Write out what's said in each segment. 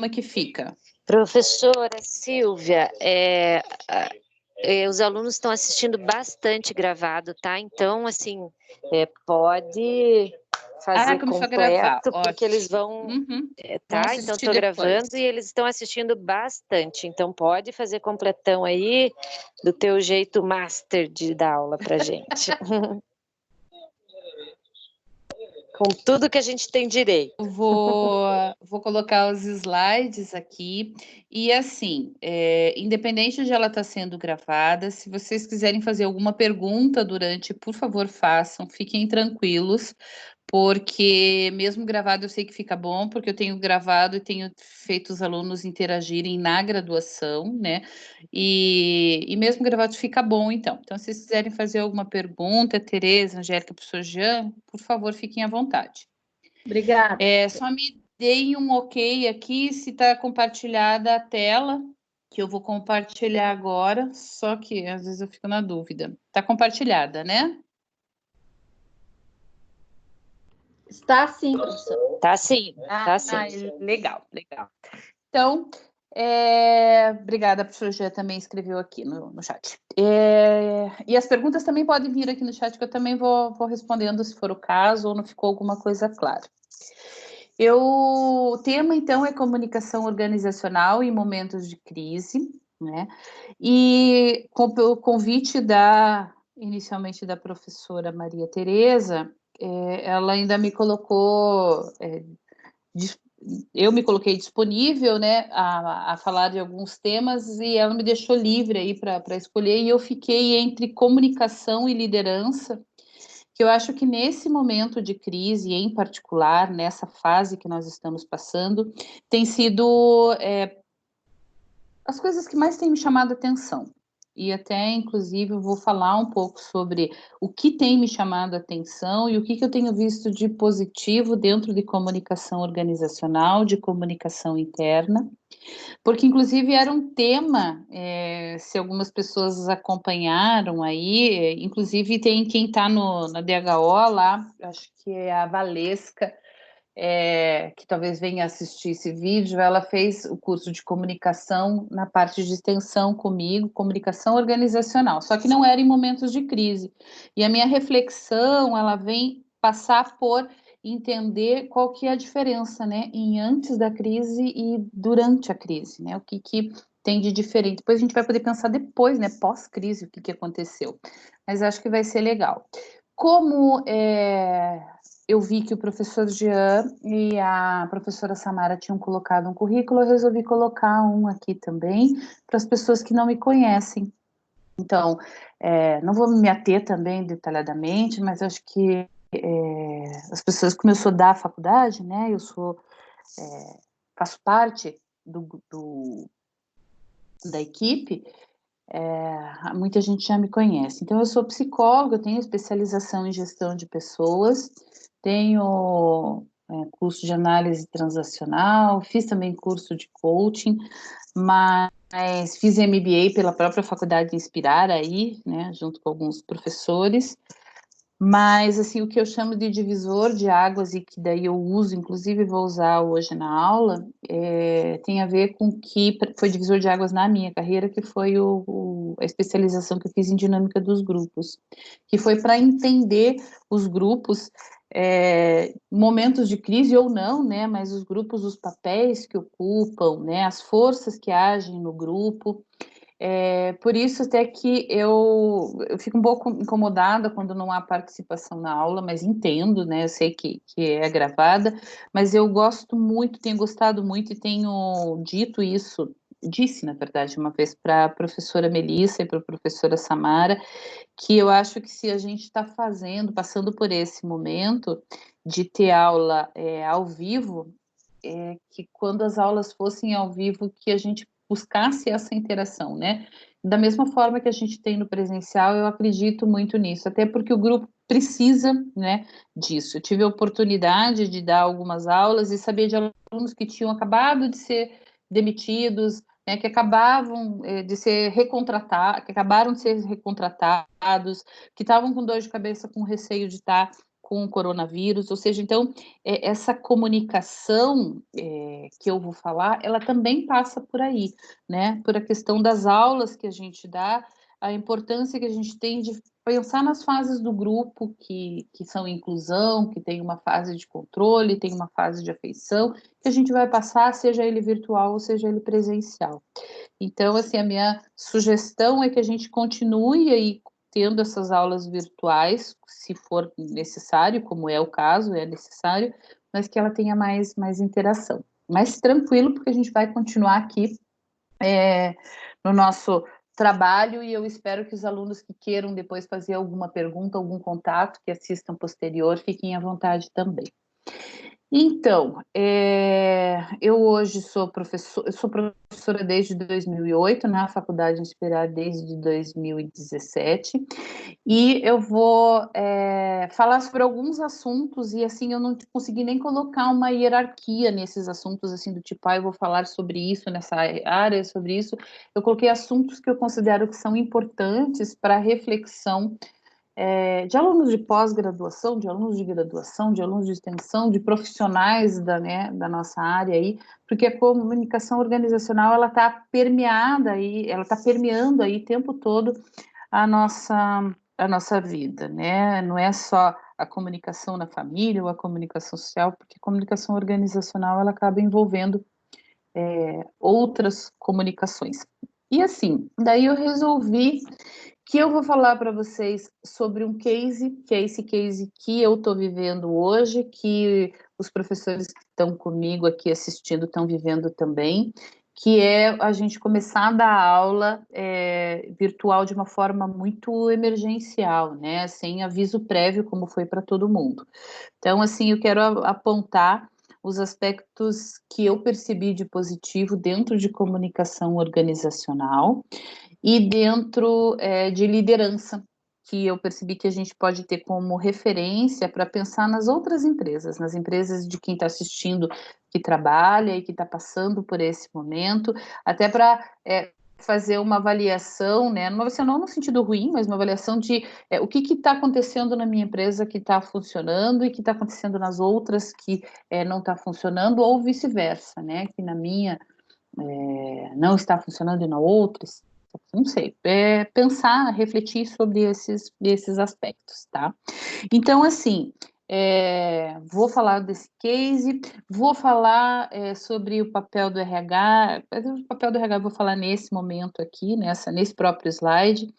é que fica? Professora Silvia, os alunos estão assistindo bastante gravado, tá? Então, assim, pode fazer começou a gravar. completo, porque eles vão... tá? Então, estou gravando e eles estão assistindo bastante. Então, pode fazer completão aí, do teu jeito master de dar aula pra gente. Com tudo que a gente tem direito. Vou colocar os slides aqui. E assim, independente de ela estar sendo gravada, se vocês quiserem fazer alguma pergunta durante, por favor, façam, fiquem tranquilos, porque mesmo gravado eu sei que fica bom, porque eu tenho gravado e tenho feito os alunos interagirem na graduação, né? E mesmo gravado fica bom, então. Então, se vocês quiserem fazer alguma pergunta, Tereza, Angélica, professor Jean, por favor, fiquem à vontade. Obrigada. Só me deem um ok aqui se está compartilhada a tela, que eu vou compartilhar agora, só que às vezes eu fico na dúvida. Está compartilhada, né? Está sim, professor. Tá sim, tá sim. Legal. Então, obrigada, professor Jean também escreveu aqui no chat. E as perguntas também podem vir aqui no chat, que eu também vou respondendo se for o caso, ou não ficou alguma coisa clara. O tema, então, é comunicação organizacional em momentos de crise, né? E pelo convite inicialmente da professora Maria Tereza, ela ainda me colocou, eu me coloquei disponível, né, a falar de alguns temas, e ela me deixou livre aí para escolher, e eu fiquei entre comunicação e liderança, que eu acho que nesse momento de crise, em particular, nessa fase que nós estamos passando, tem sido as coisas que mais têm me chamado a atenção. E até, inclusive, eu vou falar um pouco sobre o que tem me chamado a atenção e o que eu tenho visto de positivo dentro de comunicação organizacional, de comunicação interna, porque, inclusive, era um tema, se algumas pessoas acompanharam aí, inclusive tem quem está na DHO lá, acho que é a Valesca, que talvez venha assistir esse vídeo, ela fez o curso de comunicação na parte de extensão comigo, comunicação organizacional, só que não era em momentos de crise. E a minha reflexão, ela vem passar por entender qual que é a diferença, né, em antes da crise e durante a crise, né, o que tem de diferente. Depois a gente vai poder pensar depois, né, pós-crise, o que aconteceu. Mas acho que vai ser legal. Como eu vi que o professor Jean e a professora Samara tinham colocado um currículo, eu resolvi colocar um aqui também, para as pessoas que não me conhecem. Então, não vou me ater também detalhadamente, mas acho que as pessoas, como eu sou da faculdade, né, faço parte da equipe, muita gente já me conhece. Então, eu sou psicóloga, tenho especialização em gestão de pessoas, tenho curso de análise transacional, fiz também curso de coaching, mas fiz MBA pela própria Faculdade Inspirar aí, né, junto com alguns professores. Mas, assim, o que eu chamo de divisor de águas e que daí eu uso, inclusive vou usar hoje na aula, tem a ver com que foi divisor de águas na minha carreira, que foi a especialização que eu fiz em dinâmica dos grupos, que foi para entender os grupos, momentos de crise ou não, né, mas os grupos, os papéis que ocupam, né, as forças que agem no grupo. Por isso até que eu fico um pouco incomodada quando não há participação na aula, mas entendo, né, eu sei que é gravada, mas eu gosto muito, tenho gostado muito e tenho disse, na verdade, uma vez para a professora Melissa e para a professora Samara, que eu acho que se a gente está passando por esse momento de ter aula ao vivo, que quando as aulas fossem ao vivo, que a gente buscasse essa interação, né? Da mesma forma que a gente tem no presencial, eu acredito muito nisso, até porque o grupo precisa, né, disso. Eu tive a oportunidade de dar algumas aulas e saber de alunos que tinham acabado de ser demitidos, né, que acabavam de ser recontratados, que acabaram de ser recontratados, que estavam com dor de cabeça, com receio de estar com o coronavírus, ou seja, então, essa comunicação que eu vou falar, ela também passa por aí, né? Por a questão das aulas que a gente dá, a importância que a gente tem de pensar nas fases do grupo que são inclusão, que tem uma fase de controle, tem uma fase de afeição, que a gente vai passar, seja ele virtual ou seja ele presencial. Então, assim, a minha sugestão é que a gente continue aí tendo essas aulas virtuais, se for necessário, como é o caso, é necessário, mas que ela tenha mais interação. Mais tranquilo, porque a gente vai continuar aqui no nosso trabalho, e eu espero que os alunos que queiram depois fazer alguma pergunta, algum contato, que assistam posterior, fiquem à vontade também. Então, eu hoje sou professora desde 2008, na Faculdade Inspirar desde 2017, e eu vou falar sobre alguns assuntos, e assim, eu não consegui nem colocar uma hierarquia nesses assuntos, assim, do tipo, eu vou falar sobre isso nessa área, sobre isso. Eu coloquei assuntos que eu considero que são importantes para a reflexão de alunos de pós-graduação, de alunos de graduação, de alunos de extensão, de profissionais da nossa área aí, porque a comunicação organizacional, ela está permeada aí, ela está permeando aí o tempo todo a nossa vida, né? Não é só a comunicação na família ou a comunicação social, porque a comunicação organizacional, ela acaba envolvendo outras comunicações. E assim, daí eu resolvi que eu vou falar para vocês sobre um case, que é esse case que eu estou vivendo hoje, que os professores que estão comigo aqui assistindo estão vivendo também, que é a gente começar a dar aula virtual de uma forma muito emergencial, né, sem aviso prévio, como foi para todo mundo. Então, assim, eu quero apontar os aspectos que eu percebi de positivo dentro de comunicação organizacional e dentro de liderança, que eu percebi que a gente pode ter como referência para pensar nas outras empresas, nas empresas de quem está assistindo, que trabalha e que está passando por esse momento, até para fazer uma avaliação, né? Uma avaliação não no sentido ruim, mas uma avaliação de o que está acontecendo na minha empresa que está funcionando e que está acontecendo nas outras que não está funcionando, ou vice-versa, né? Que na minha não está funcionando e na outra, não sei, pensar, refletir sobre esses aspectos, tá? Então, assim, vou falar desse case, vou falar sobre o papel do RH, o papel do RH eu vou falar nesse momento aqui, nesse próprio slide,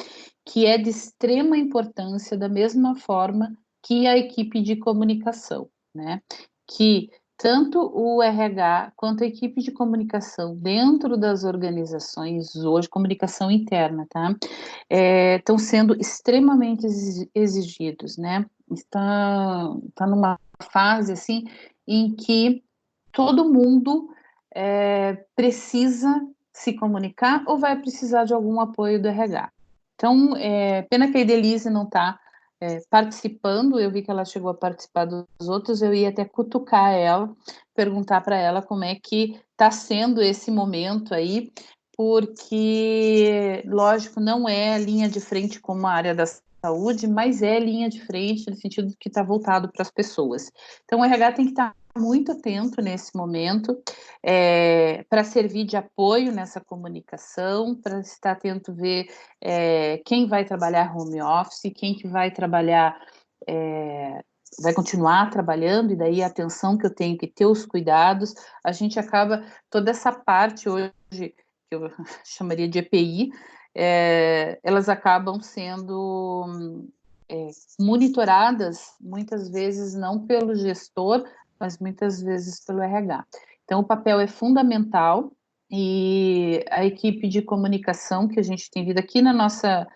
que é de extrema importância, da mesma forma que a equipe de comunicação, né? Que tanto o RH quanto a equipe de comunicação dentro das organizações hoje, comunicação interna, tá? Estão sendo extremamente exigidos, né? Está numa fase, assim, em que todo mundo precisa se comunicar ou vai precisar de algum apoio do RH. Então, pena que a Edelise não está participando, eu vi que ela chegou a participar dos outros, eu ia até cutucar ela, perguntar para ela como é que está sendo esse momento aí, porque, lógico, não é linha de frente como a área da saúde, mas é linha de frente no sentido que está voltado para as pessoas. Então, o RH tem que estar muito atento nesse momento, para servir de apoio nessa comunicação, para estar atento a ver quem vai trabalhar home office, quem que vai trabalhar, vai continuar trabalhando, e daí a atenção que eu tenho que ter, os cuidados, a gente acaba, toda essa parte hoje, que eu chamaria de EPI, elas acabam sendo monitoradas, muitas vezes não pelo gestor, mas muitas vezes pelo RH. Então, o papel é fundamental, e a equipe de comunicação que a gente tem vindo aqui na nossa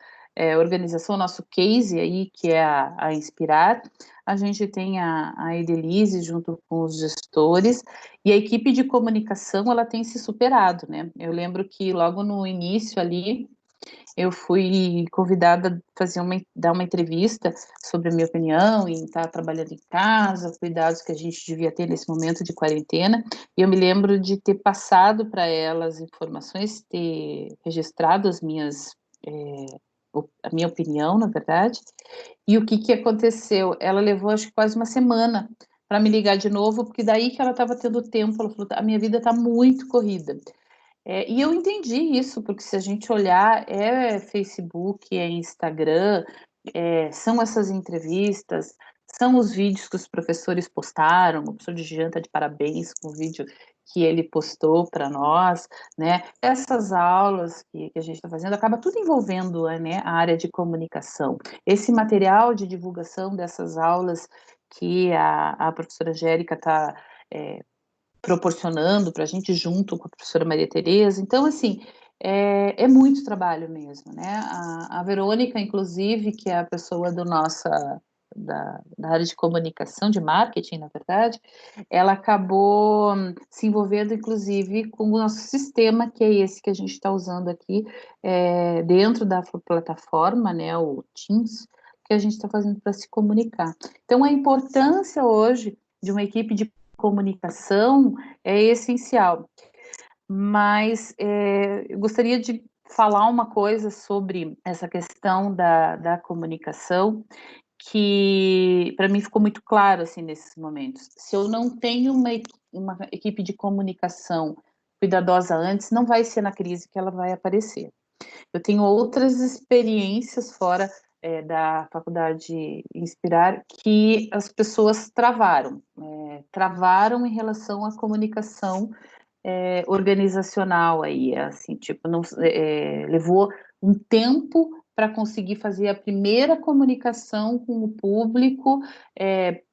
organização, nosso case aí, que é a Inspirar, a gente tem a Edelise junto com os gestores, e a equipe de comunicação, ela tem se superado, né? Eu lembro que logo no início ali, eu fui convidada a dar uma entrevista sobre a minha opinião e estar trabalhando em casa, cuidados que a gente devia ter nesse momento de quarentena, e eu me lembro de ter passado para elas informações, ter registrado as minhas a minha opinião, na verdade. E o que aconteceu? Ela levou, acho que quase uma semana para me ligar de novo, porque daí que ela estava tendo tempo, ela falou, a minha vida está muito corrida. E eu entendi isso, porque se a gente olhar, Facebook, Instagram, são essas entrevistas, são os vídeos que os professores postaram, o professor de janta de parabéns com o vídeo que ele postou para nós, né? Essas aulas que a gente está fazendo, acaba tudo envolvendo, né, a área de comunicação. Esse material de divulgação dessas aulas que a professora Angélica está proporcionando para a gente junto com a professora Maria Tereza. Então, assim, é muito trabalho mesmo, né? A Verônica, inclusive, que é a pessoa da área de comunicação, de marketing, na verdade, ela acabou se envolvendo, inclusive, com o nosso sistema, que é esse que a gente está usando aqui, dentro da plataforma, né, o Teams, que a gente está fazendo para se comunicar. Então, a importância hoje de uma equipe de comunicação é essencial. Mas eu gostaria de falar uma coisa sobre essa questão da comunicação, que para mim ficou muito claro assim, nesses momentos. Se eu não tenho uma equipe de comunicação cuidadosa antes, não vai ser na crise que ela vai aparecer. Eu tenho outras experiências fora da faculdade Inspirar que as pessoas travaram em relação à comunicação organizacional aí, assim, tipo, não, levou um tempo para conseguir fazer a primeira comunicação com o público,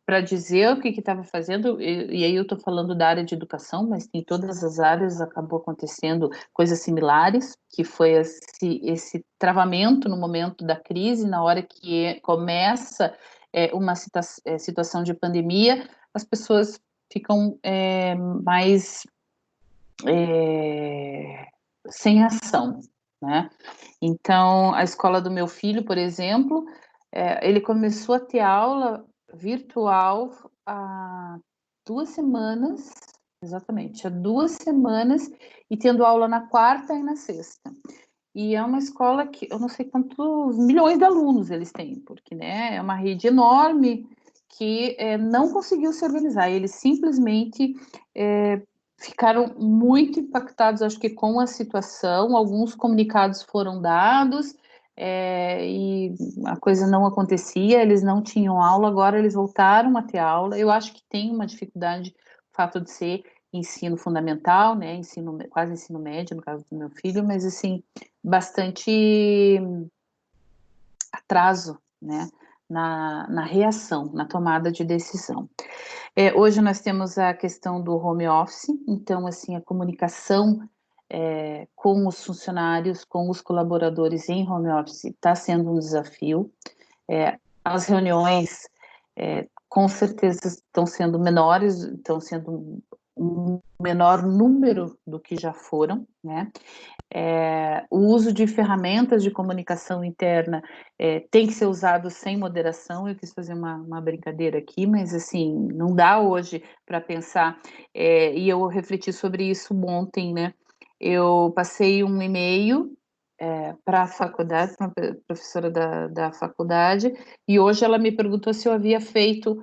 para dizer o que estava fazendo, e aí eu estou falando da área de educação, mas em todas as áreas acabou acontecendo coisas similares, que foi esse travamento no momento da crise, na hora que começa uma situação de pandemia, as pessoas ficam mais sem ação, né? Então, a escola do meu filho, por exemplo, ele começou a ter aula virtual há 2 semanas, exatamente, há 2 semanas, e tendo aula na quarta e na sexta. E é uma escola que eu não sei quantos milhões de alunos eles têm, porque, né, é uma rede enorme que não conseguiu se organizar. Eles simplesmente ficaram muito impactados, acho que com a situação. Alguns comunicados foram dados e a coisa não acontecia, eles não tinham aula, agora eles voltaram a ter aula. Eu acho que tem uma dificuldade, o fato de ser ensino fundamental, né, quase ensino médio, no caso do meu filho, mas, assim, bastante atraso, né, na reação, na tomada de decisão. Hoje nós temos a questão do home office, então, assim, a comunicação com os funcionários, com os colaboradores em home office está sendo um desafio. As reuniões, com certeza, estão sendo menores, estão sendo um menor número do que já foram, né? O uso de ferramentas de comunicação interna tem que ser usado sem moderação. Eu quis fazer uma brincadeira aqui, mas, assim, não dá hoje para pensar, e eu refleti sobre isso ontem, né? Eu passei um e-mail para a faculdade, para uma professora da faculdade, e hoje ela me perguntou se eu havia feito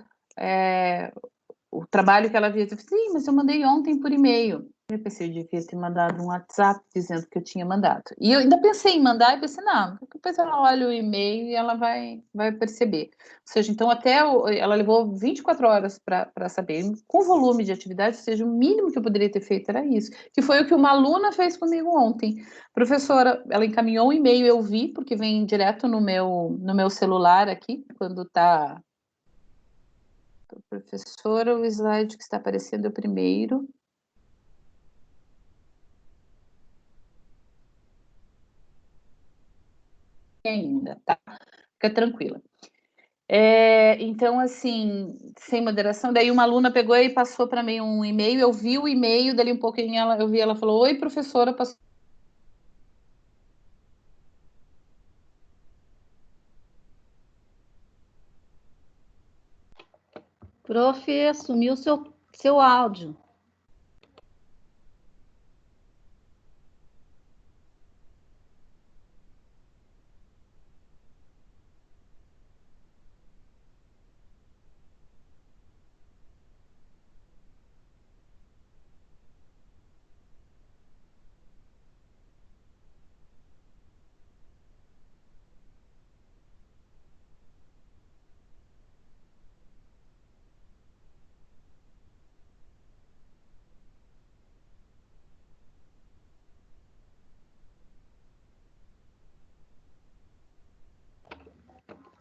o trabalho que ela havia feito. Sim, mas eu mandei ontem por e-mail. Eu pensei, eu devia ter mandado um WhatsApp dizendo que eu tinha mandado. E eu ainda pensei em mandar, e pensei, não, depois ela olha o e-mail e ela vai perceber. Ou seja, então ela levou 24 horas para saber. Com o volume de atividade, ou seja, o mínimo que eu poderia ter feito era isso, que foi o que uma aluna fez comigo ontem. Professora, ela encaminhou um e-mail, eu vi, porque vem direto no meu celular aqui, quando está... Professora, o slide que está aparecendo é o primeiro. Ainda, tá? Fica tranquila. Então, assim, sem moderação, daí uma aluna pegou e passou para mim um e-mail, eu vi o e-mail, dali um pouquinho eu vi, ela falou, oi, professora, passou... Prof, sumiu seu áudio.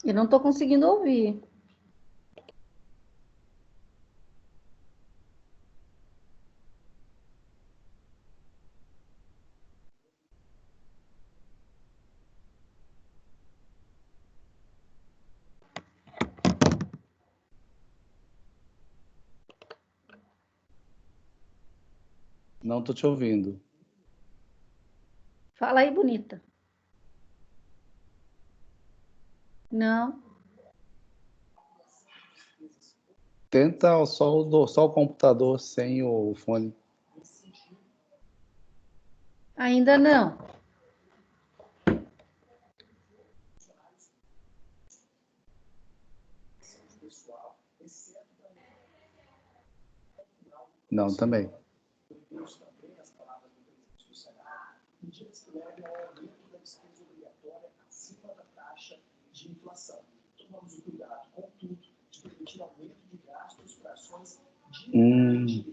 Eu não estou conseguindo ouvir. Não estou te ouvindo. Fala aí, bonita. Não. Tenta só o computador sem o fone. Ainda não. Não, também.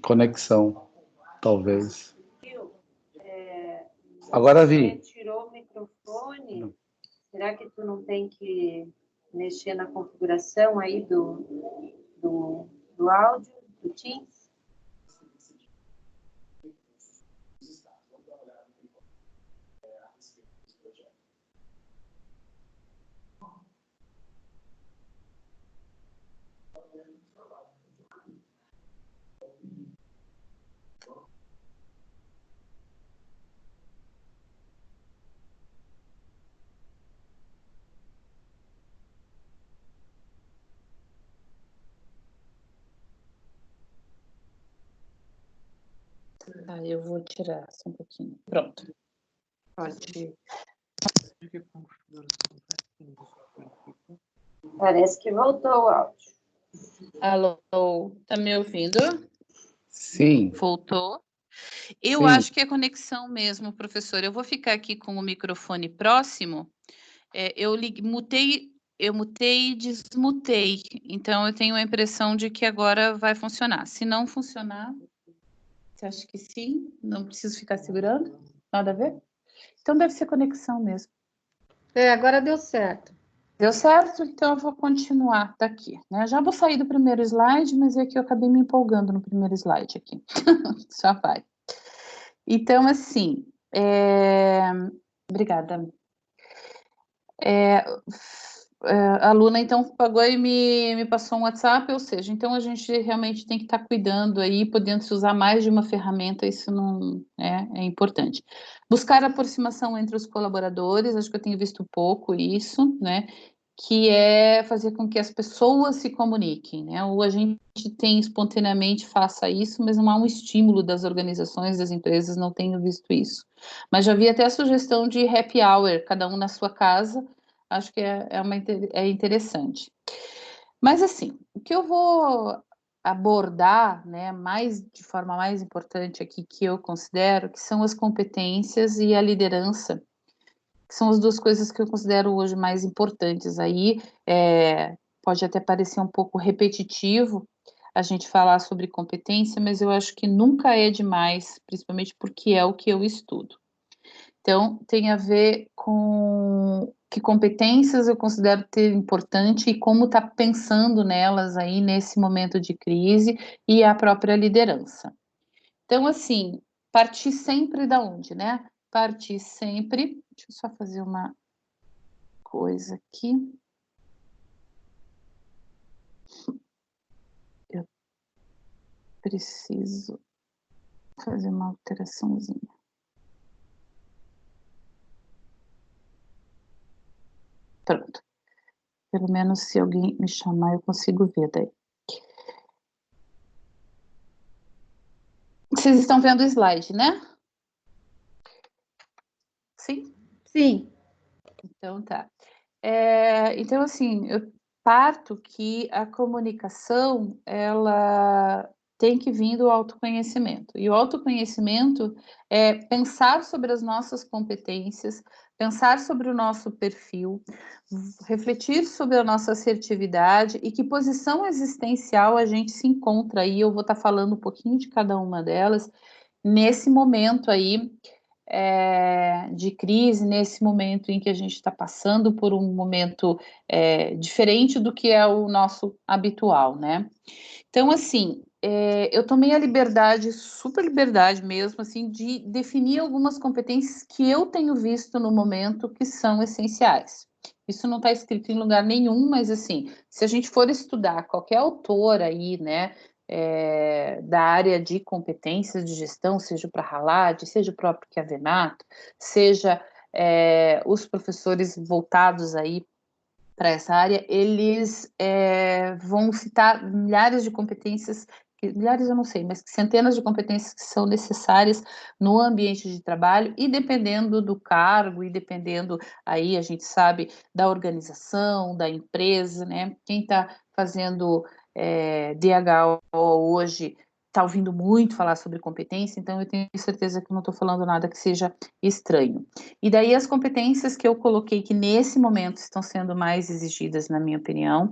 Conexão, talvez. Agora vi. Você tirou o microfone? Não. Será que tu não tem que mexer na configuração aí do áudio, do Teams? Tá, eu vou tirar só um pouquinho. Pronto. Pode. Parece que voltou o áudio. Alô, tá me ouvindo? Sim. Voltou? Eu Sim. acho que é conexão mesmo, professor. Eu vou ficar aqui com o microfone próximo. Eu mutei e desmutei. Então, eu tenho a impressão de que agora vai funcionar. Se não funcionar, você acha que sim? Não preciso ficar segurando? Nada a ver? Então, deve ser conexão mesmo. Agora deu certo. Deu certo? Então, eu vou continuar daqui, né? Já vou sair do primeiro slide, mas é que eu acabei me empolgando no primeiro slide aqui. Já vai. Então, assim, obrigada. A aluna, então, pagou e me passou um WhatsApp, ou seja, então a gente realmente tem que estar cuidando aí, podendo se usar mais de uma ferramenta, isso não é importante. Buscar aproximação entre os colaboradores, acho que eu tenho visto pouco isso, né? Que é fazer com que as pessoas se comuniquem, né? Ou a gente tem espontaneamente faça isso, mas não há um estímulo das organizações, das empresas, não tenho visto isso. Mas já vi até a sugestão de happy hour, cada um na sua casa, acho que é interessante. Mas, assim, o que eu vou abordar, né, de forma mais importante aqui, que eu considero, que são as competências e a liderança, que são as duas coisas que eu considero hoje mais importantes. Aí, pode até parecer um pouco repetitivo a gente falar sobre competência, mas eu acho que nunca é demais, principalmente porque é o que eu estudo. Então, tem a ver com que competências eu considero ter importante e como está pensando nelas aí nesse momento de crise e a própria liderança. Então, assim, partir sempre da onde, né? Partir sempre. Deixa eu só fazer uma coisa aqui. Eu preciso fazer uma alteraçãozinha. Pronto. Pelo menos se alguém me chamar, eu consigo ver daí. Vocês estão vendo o slide, né? Sim? Sim. Então, tá. Então, assim, eu parto que a comunicação, ela tem que vir do autoconhecimento. E o autoconhecimento é pensar sobre as nossas competências, pensar sobre o nosso perfil, refletir sobre a nossa assertividade e que posição existencial a gente se encontra aí. Eu vou estar falando um pouquinho de cada uma delas nesse momento aí, de crise, nesse momento em que a gente está passando por um momento diferente do que é o nosso habitual, né? Então, assim, eu tomei a liberdade, super liberdade mesmo, assim, de definir algumas competências que eu tenho visto no momento que são essenciais. Isso não está escrito em lugar nenhum, mas, assim, se a gente for estudar qualquer autor aí, né, da área de competências de gestão, seja o Prahalad, seja o próprio Chiavenato, seja os professores voltados aí para essa área, eles vão citar milhares de competências, milhares eu não sei, mas centenas de competências que são necessárias no ambiente de trabalho, e dependendo do cargo, e dependendo aí, a gente sabe, da organização, da empresa, né? Quem está fazendo DHO hoje está ouvindo muito falar sobre competência, então eu tenho certeza que não estou falando nada que seja estranho. E daí as competências que eu coloquei que nesse momento estão sendo mais exigidas, na minha opinião,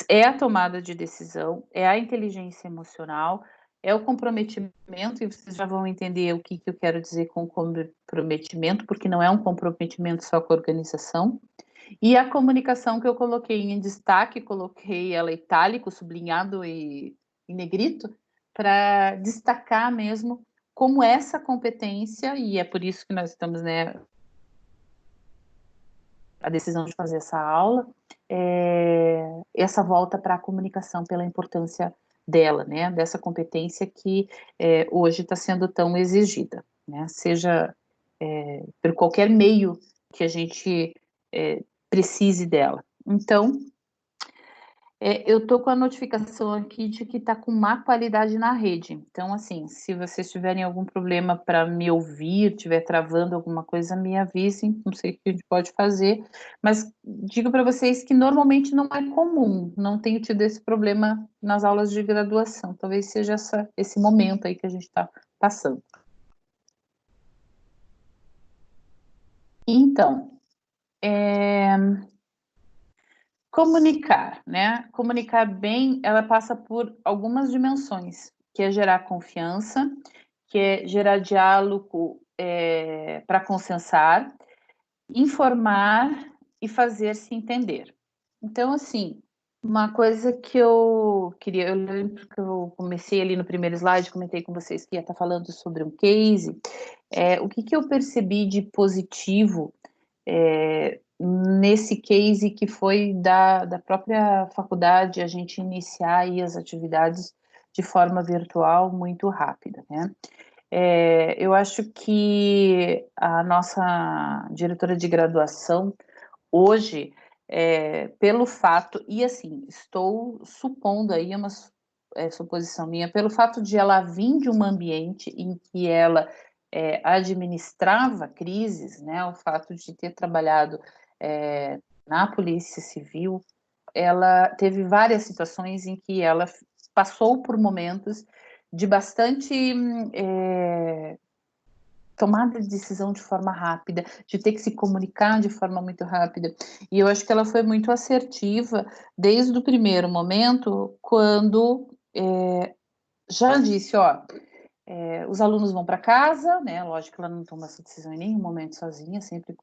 é a tomada de decisão, é a inteligência emocional, é o comprometimento, e vocês já vão entender o que eu quero dizer com comprometimento, porque não é um comprometimento só com a organização, e a comunicação que eu coloquei em destaque, coloquei ela itálico, sublinhado e em negrito, para destacar mesmo como essa competência, e é por isso que nós estamos, né, a decisão de fazer essa aula, essa volta para a comunicação, pela importância dela, né, dessa competência que hoje está sendo tão exigida, né, seja por qualquer meio que a gente precise dela. Então, eu estou com a notificação aqui de que está com má qualidade na rede. Então, assim, se vocês tiverem algum problema para me ouvir, estiver travando alguma coisa, me avisem. Não sei o que a gente pode fazer, mas digo para vocês que normalmente não é comum, não tenho tido esse problema nas aulas de graduação. Talvez seja esse momento aí que a gente está passando. Então, comunicar, né? Comunicar bem, ela passa por algumas dimensões, que é gerar confiança, que é gerar diálogo para consensar, informar e fazer-se entender. Então, assim, uma coisa que eu queria, eu lembro que eu comecei ali no primeiro slide, comentei com vocês que ia estar falando sobre um case, o que eu percebi de positivo nesse case que foi da própria faculdade, a gente iniciar aí as atividades de forma virtual muito rápida, né? Eu acho que a nossa diretora de graduação, hoje, pelo fato, e assim, estou supondo aí uma suposição minha, pelo fato de ela vir de um ambiente em que ela administrava crises, né, o fato de ter trabalhado na Polícia Civil, ela teve várias situações em que ela passou por momentos de bastante tomada de decisão de forma rápida, de ter que se comunicar de forma muito rápida. E eu acho que ela foi muito assertiva desde o primeiro momento, quando já disse, ó, os alunos vão para casa, né? Lógico que ela não toma essa decisão em nenhum momento sozinha, sempre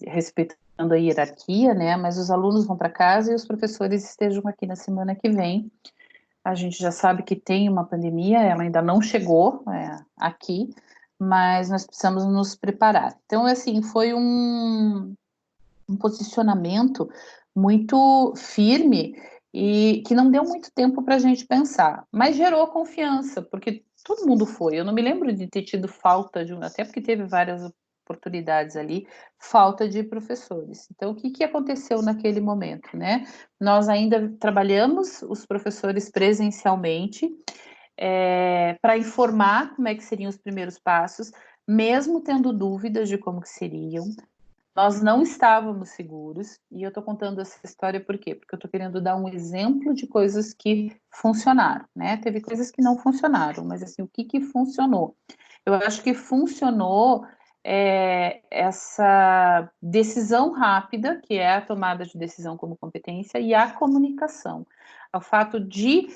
respeitando a hierarquia, né? Mas os alunos vão para casa e os professores estejam aqui na semana que vem. A gente já sabe que tem uma pandemia, ela ainda não chegou aqui, mas nós precisamos nos preparar. Então, assim, foi um posicionamento muito firme e que não deu muito tempo para a gente pensar, mas gerou confiança, porque todo mundo foi. Eu não me lembro de ter tido falta de até porque teve várias oportunidades ali, falta de professores. Então, o que aconteceu naquele momento, né? Nós ainda trabalhamos os professores presencialmente para informar como é que seriam os primeiros passos, mesmo tendo dúvidas de como que seriam. Nós não estávamos seguros, e eu estou contando essa história por quê? Porque eu estou querendo dar um exemplo de coisas que funcionaram, né? Teve coisas que não funcionaram, mas assim, o que funcionou? Eu acho que funcionou essa decisão rápida, que é a tomada de decisão como competência, e a comunicação. ao fato de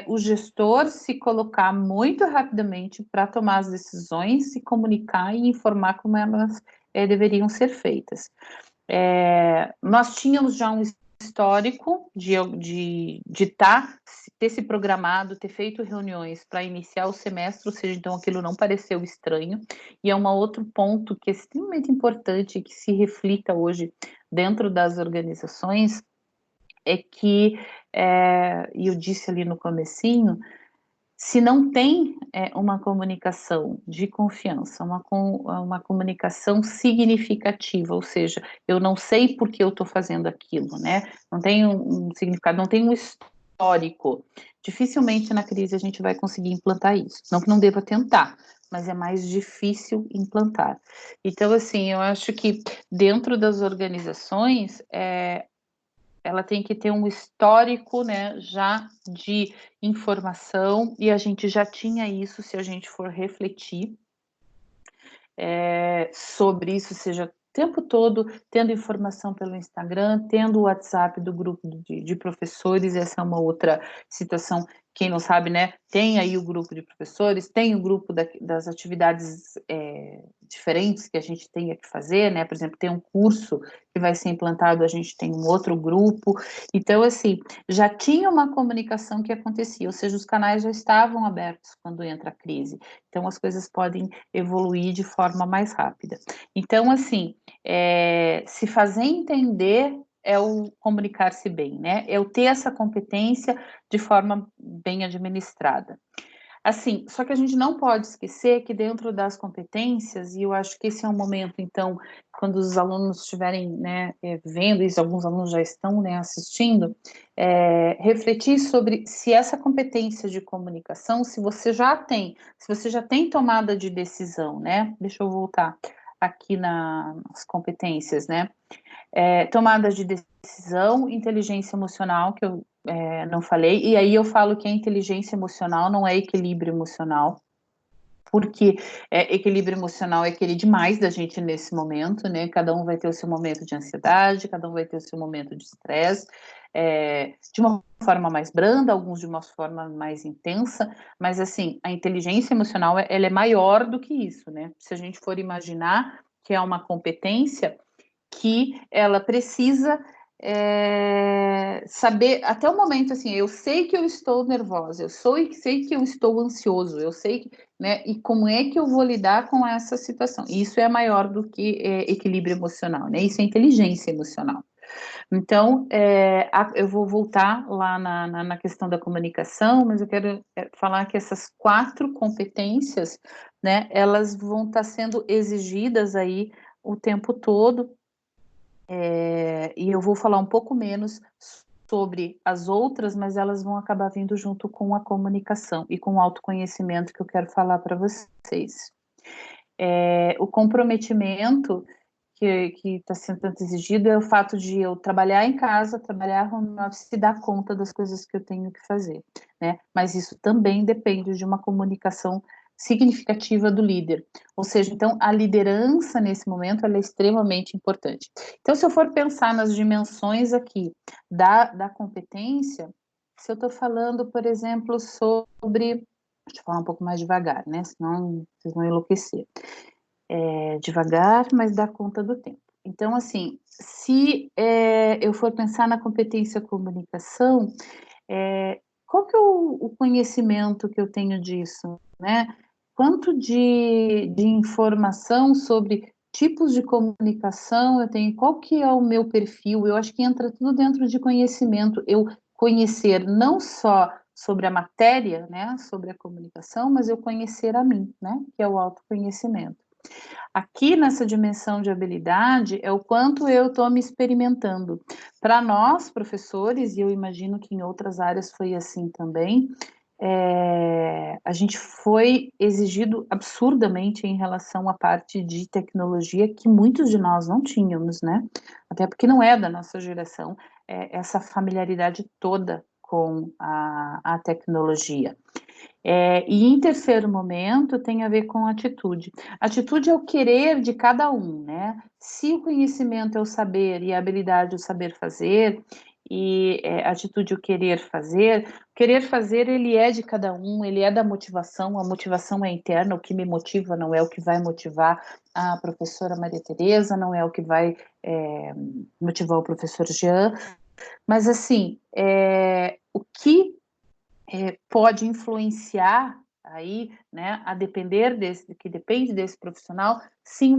o gestor se colocar muito rapidamente para tomar as decisões, se comunicar e informar como elas deveriam ser feitas. Nós tínhamos já um histórico de ter se programado, ter feito reuniões para iniciar o semestre, ou seja, então aquilo não pareceu estranho, e é um outro ponto que é extremamente importante que se reflita hoje dentro das organizações, é que, e eu disse ali no comecinho, se não tem uma comunicação de confiança, uma comunicação significativa, ou seja, eu não sei por que eu estou fazendo aquilo, né? Não tem um significado, não tem um histórico. Dificilmente na crise a gente vai conseguir implantar isso. Não que não deva tentar, mas é mais difícil implantar. Então, assim, eu acho que dentro das organizações, ela tem que ter um histórico, né, já de informação, e a gente já tinha isso, se a gente for refletir sobre isso, seja o tempo todo tendo informação pelo Instagram, tendo o WhatsApp do grupo de professores, essa é uma outra situação. Quem não sabe, né, tem aí o grupo de professores, tem o grupo das atividades diferentes que a gente tem que fazer, né, por exemplo, tem um curso que vai ser implantado, a gente tem um outro grupo, então, assim, já tinha uma comunicação que acontecia, ou seja, os canais já estavam abertos quando entra a crise, então as coisas podem evoluir de forma mais rápida. Então, assim, se fazer entender é o comunicar-se bem, né? É o ter essa competência de forma bem administrada. Assim, só que a gente não pode esquecer que dentro das competências, e eu acho que esse é um momento, então, quando os alunos estiverem, né, vendo isso, alguns alunos já estão, né, assistindo, refletir sobre se essa competência de comunicação, se você já tem tomada de decisão, né? Deixa eu voltar aqui nas competências, né? Tomada de decisão, inteligência emocional, que eu não falei, e aí eu falo que a inteligência emocional não é equilíbrio emocional, porque equilíbrio emocional é querer demais da gente nesse momento, né? Cada um vai ter o seu momento de ansiedade, cada um vai ter o seu momento de estresse, de uma forma mais branda, alguns de uma forma mais intensa, mas assim, a inteligência emocional, ela é maior do que isso, né? Se a gente for imaginar que é uma competência que ela precisa saber, até o momento, assim, eu sei que eu estou nervosa, eu sei que eu estou ansioso, eu sei que, né, e como é que eu vou lidar com essa situação? Isso é maior do que equilíbrio emocional, né? Isso é inteligência emocional. Então, eu vou voltar lá na questão da comunicação, mas eu quero falar que essas 4 competências, né, elas vão estar sendo exigidas aí o tempo todo, e eu vou falar um pouco menos sobre as outras, mas elas vão acabar vindo junto com a comunicação e com o autoconhecimento que eu quero falar para vocês. O comprometimento que está sendo tanto exigido é o fato de eu trabalhar em casa, trabalhar home office e dar conta das coisas que eu tenho que fazer, né? Mas isso também depende de uma comunicação significativa do líder. Ou seja, então, a liderança nesse momento ela é extremamente importante. Então, se eu for pensar nas dimensões aqui da competência, se eu estou falando, por exemplo, sobre... Deixa eu falar um pouco mais devagar, né? Senão vocês vão enlouquecer. Devagar, mas dá conta do tempo. Então, assim, se eu for pensar na competência comunicação, qual que é o conhecimento que eu tenho disso, né? Quanto de informação sobre tipos de comunicação eu tenho, qual que é o meu perfil? Eu acho que entra tudo dentro de conhecimento, eu conhecer não só sobre a matéria, né, sobre a comunicação, mas eu conhecer a mim, né, que é o autoconhecimento. Aqui nessa dimensão de habilidade é o quanto eu estou me experimentando. Para nós, professores, e eu imagino que em outras áreas foi assim também, a gente foi exigido absurdamente em relação à parte de tecnologia que muitos de nós não tínhamos, né? Até porque não é da nossa geração essa familiaridade toda com a tecnologia. E em terceiro momento tem a ver com atitude. Atitude é o querer de cada um, né? Se o conhecimento é o saber e a habilidade é o saber fazer, e atitude, o querer fazer, ele é de cada um, ele é da motivação, a motivação é interna, o que me motiva não é o que vai motivar a professora Maria Tereza, não é o que vai motivar o professor Jean, mas assim, o que pode influenciar aí, né, a depender que depende desse profissional, sim,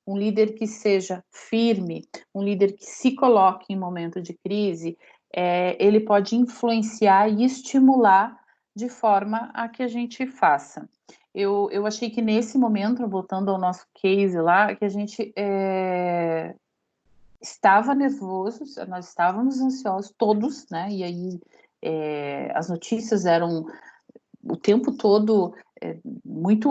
um líder que seja firme, um líder que se coloque em momento de crise, ele pode influenciar e estimular de forma a que a gente faça. Eu achei que nesse momento, voltando ao nosso case lá, que a gente estava nervoso, nós estávamos ansiosos, todos, né, e aí as notícias eram o tempo todo muito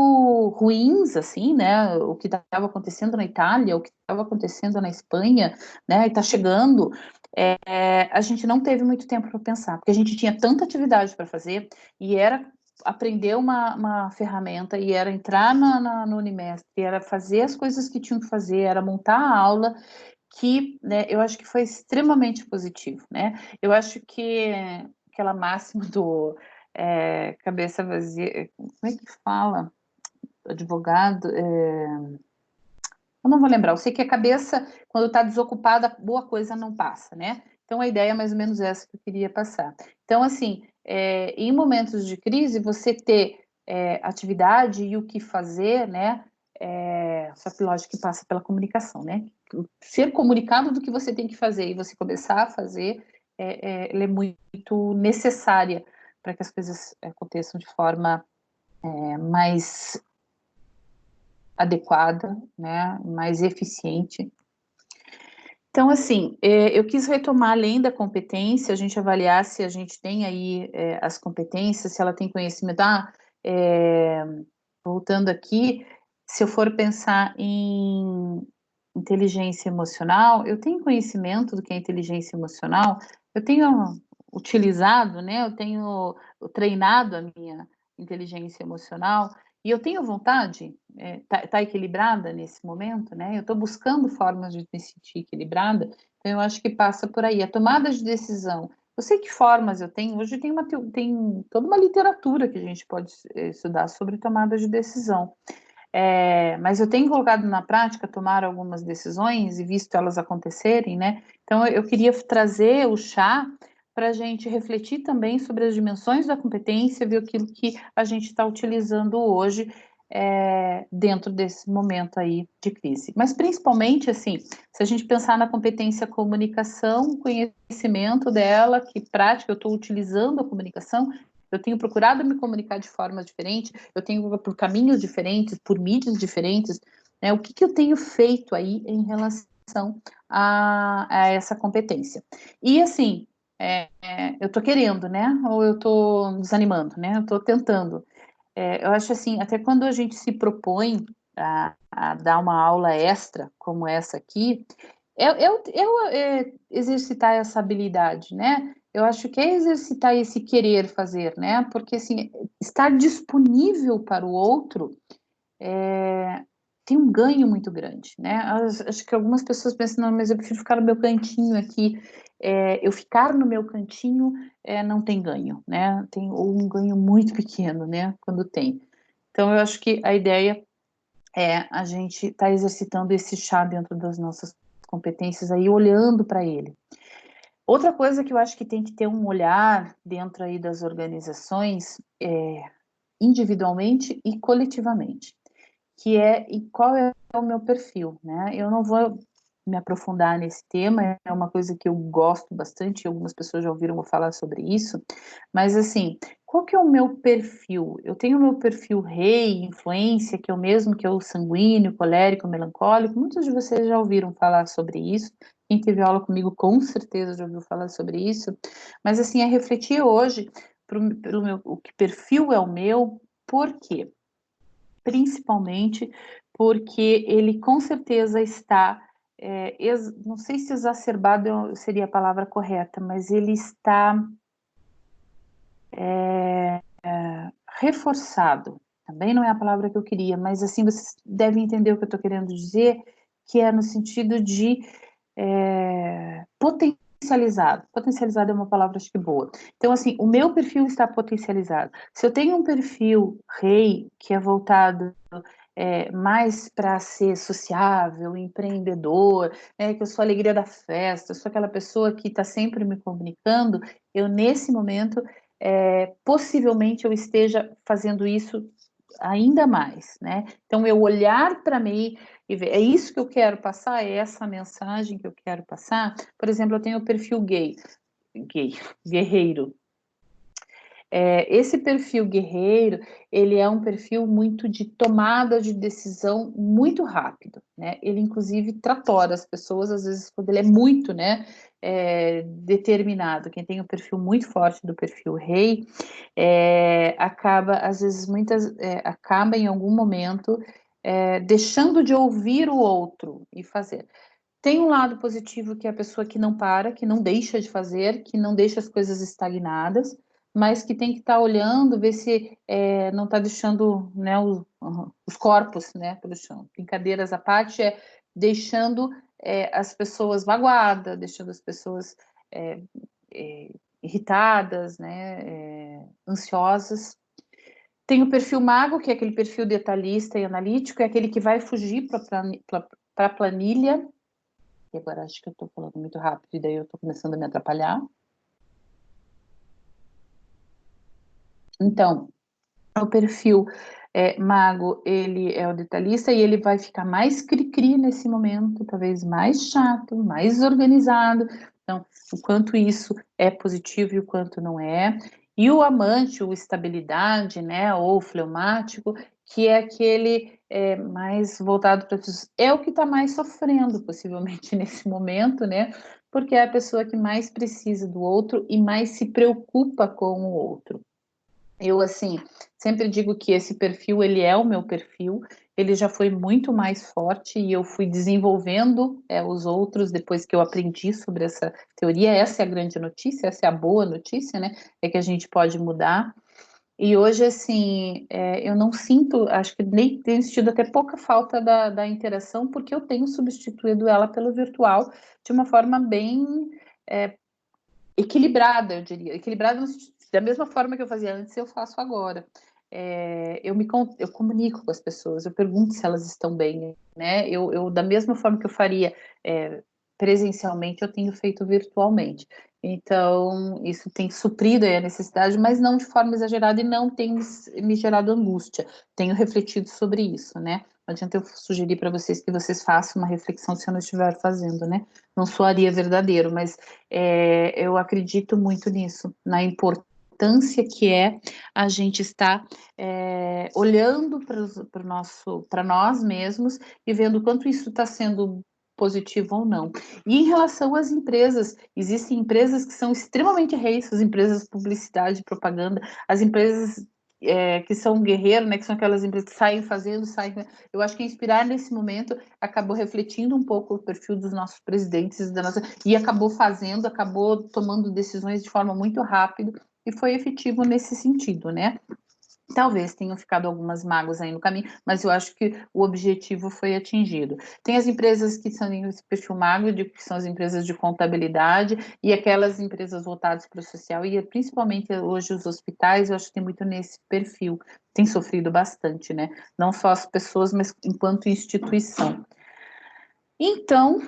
ruins, assim, né, o que estava acontecendo na Itália, o que estava acontecendo na Espanha, né, e está chegando, a gente não teve muito tempo para pensar, porque a gente tinha tanta atividade para fazer, e era aprender uma ferramenta, e era entrar no Unimestre, era fazer as coisas que tinham que fazer, era montar a aula, que, né, eu acho que foi extremamente positivo, né, eu acho que aquela máxima do cabeça vazia, como é que fala? Advogado, eu não vou lembrar, eu sei que a cabeça, quando está desocupada, boa coisa não passa, né? Então, a ideia é mais ou menos essa que eu queria passar. Então, assim, em momentos de crise, você ter atividade e o que fazer, né? Só que lógico que passa pela comunicação, né? Ser comunicado do que você tem que fazer e você começar a fazer, ela é muito necessária para que as coisas aconteçam de forma mais adequada, né, mais eficiente. Então, assim, eu quis retomar, além da competência, a gente avaliar se a gente tem aí as competências, se ela tem conhecimento. Voltando aqui, se eu for pensar em inteligência emocional, eu tenho conhecimento do que é inteligência emocional, eu tenho utilizado, né, eu tenho treinado a minha inteligência emocional, e eu tenho vontade, tá equilibrada nesse momento, né, eu estou buscando formas de me sentir equilibrada, então eu acho que passa por aí, a tomada de decisão. Eu sei que formas eu tenho, hoje tem toda uma literatura que a gente pode estudar sobre tomada de decisão, mas eu tenho colocado na prática, tomar algumas decisões e visto elas acontecerem, né? Então, eu queria trazer o chá para a gente refletir também sobre as dimensões da competência, ver aquilo que a gente está utilizando hoje dentro desse momento aí de crise. Mas, principalmente, assim, se a gente pensar na competência comunicação, conhecimento dela, que prática, eu estou utilizando a comunicação, eu tenho procurado me comunicar de forma diferente, eu tenho por caminhos diferentes, por mídias diferentes, né? O que eu tenho feito aí em relação a essa competência? E assim, eu estou querendo, né? Ou eu estou desanimando, né? Eu estou tentando. Eu acho assim, até quando a gente se propõe a dar uma aula extra, como essa aqui, exercitar essa habilidade, né? Eu acho que é exercitar esse querer fazer, né? Porque, assim, estar disponível para o outro tem um ganho muito grande, né? Acho que algumas pessoas pensam, não, mas eu prefiro ficar no meu cantinho aqui. Eu ficar no meu cantinho não tem ganho, né? Tem um ganho muito pequeno, né? Quando tem. Então, eu acho que a ideia é a gente estar exercitando esse chá dentro das nossas competências aí, olhando para ele. Outra coisa que eu acho que tem que ter um olhar dentro aí das organizações, individualmente e coletivamente, que e qual é o meu perfil, né? Eu não vou me aprofundar nesse tema, é uma coisa que eu gosto bastante, algumas pessoas já ouviram eu falar sobre isso, mas assim, qual que é o meu perfil? Eu tenho o meu perfil rei, influência, que é o mesmo que é o sanguíneo, colérico, melancólico, muitos de vocês já ouviram falar sobre isso, quem teve aula comigo com certeza já ouviu falar sobre isso, mas assim, é refletir hoje pelo meu, o que perfil é o meu, por quê? Principalmente porque ele com certeza está, não sei se exacerbado seria a palavra correta, mas ele está reforçado, também não é a palavra que eu queria, mas assim, vocês devem entender o que eu estou querendo dizer, que é no sentido de potencializado. Potencializado é uma palavra, acho que boa. Então, assim, o meu perfil está potencializado. Se eu tenho um perfil rei, que é voltado mais para ser sociável, empreendedor, né, que eu sou a alegria da festa, eu sou aquela pessoa que está sempre me comunicando, eu, nesse momento, possivelmente eu esteja fazendo isso ainda mais, né? Então, eu olhar para mim e ver, é isso que eu quero passar, é essa mensagem que eu quero passar. Por exemplo, eu tenho o perfil gay, guerreiro. Esse perfil guerreiro, ele é um perfil muito de tomada de decisão muito rápido, né? Ele, inclusive, tratora as pessoas, às vezes, quando ele é muito, né, determinado. Quem tem um perfil muito forte do perfil rei, acaba, às vezes, acaba em algum momento deixando de ouvir o outro e fazer. Tem um lado positivo, que é a pessoa que não para, que não deixa de fazer, que não deixa as coisas estagnadas, mas que tem que estar olhando, ver se não está deixando, né, os corpos, né, pelo chão. Brincadeiras à parte, deixando as pessoas magoadas, deixando as pessoas irritadas, né, ansiosas. Tem o perfil mago, que é aquele perfil detalhista e analítico, é aquele que vai fugir para a planilha. E agora acho que eu estou falando muito rápido e daí eu estou começando a me atrapalhar. Então, o perfil mago, ele é o detalhista e ele vai ficar mais cri-cri nesse momento, talvez mais chato, mais organizado. Então, o quanto isso é positivo e o quanto não é. E o amante, o estabilidade, né, ou fleumático, que é aquele mais voltado para pessoas, é o que está mais sofrendo, possivelmente, nesse momento, né, porque é a pessoa que mais precisa do outro e mais se preocupa com o outro. Eu, assim, sempre digo que esse perfil, ele é o meu perfil, ele já foi muito mais forte e eu fui desenvolvendo os outros depois que eu aprendi sobre essa teoria. Essa é a grande notícia, essa é a boa notícia, né? É que a gente pode mudar. E hoje, assim, eu não sinto, acho que nem tenho sentido até pouca falta da interação, porque eu tenho substituído ela pelo virtual de uma forma bem equilibrada, eu diria. Equilibrada da mesma forma que eu fazia antes, eu faço agora. Eu comunico com as pessoas, eu pergunto se elas estão bem, né? Eu da mesma forma que eu faria presencialmente, eu tenho feito virtualmente. Então, isso tem suprido a necessidade, mas não de forma exagerada e não tem me gerado angústia. Tenho refletido sobre isso, né? Não adianta eu sugerir para vocês que vocês façam uma reflexão se eu não estiver fazendo, né? Não soaria verdadeiro, mas eu acredito muito nisso, na importância que é a gente estar olhando para nós mesmos e vendo o quanto isso está sendo positivo ou não. E em relação às empresas, existem empresas que são extremamente reis, as empresas de publicidade e propaganda, as empresas que são guerreiros, né, que são aquelas empresas que saem fazendo, eu acho que Inspirar nesse momento acabou refletindo um pouco o perfil dos nossos presidentes e acabou tomando decisões de forma muito rápida e foi efetivo nesse sentido, né? Talvez tenham ficado algumas mágoas aí no caminho, mas eu acho que o objetivo foi atingido. Tem as empresas que são esse perfil mago, que são as empresas de contabilidade, e aquelas empresas voltadas para o social, e principalmente hoje os hospitais, eu acho que tem muito nesse perfil, tem sofrido bastante, né? Não só as pessoas, mas enquanto instituição. Então,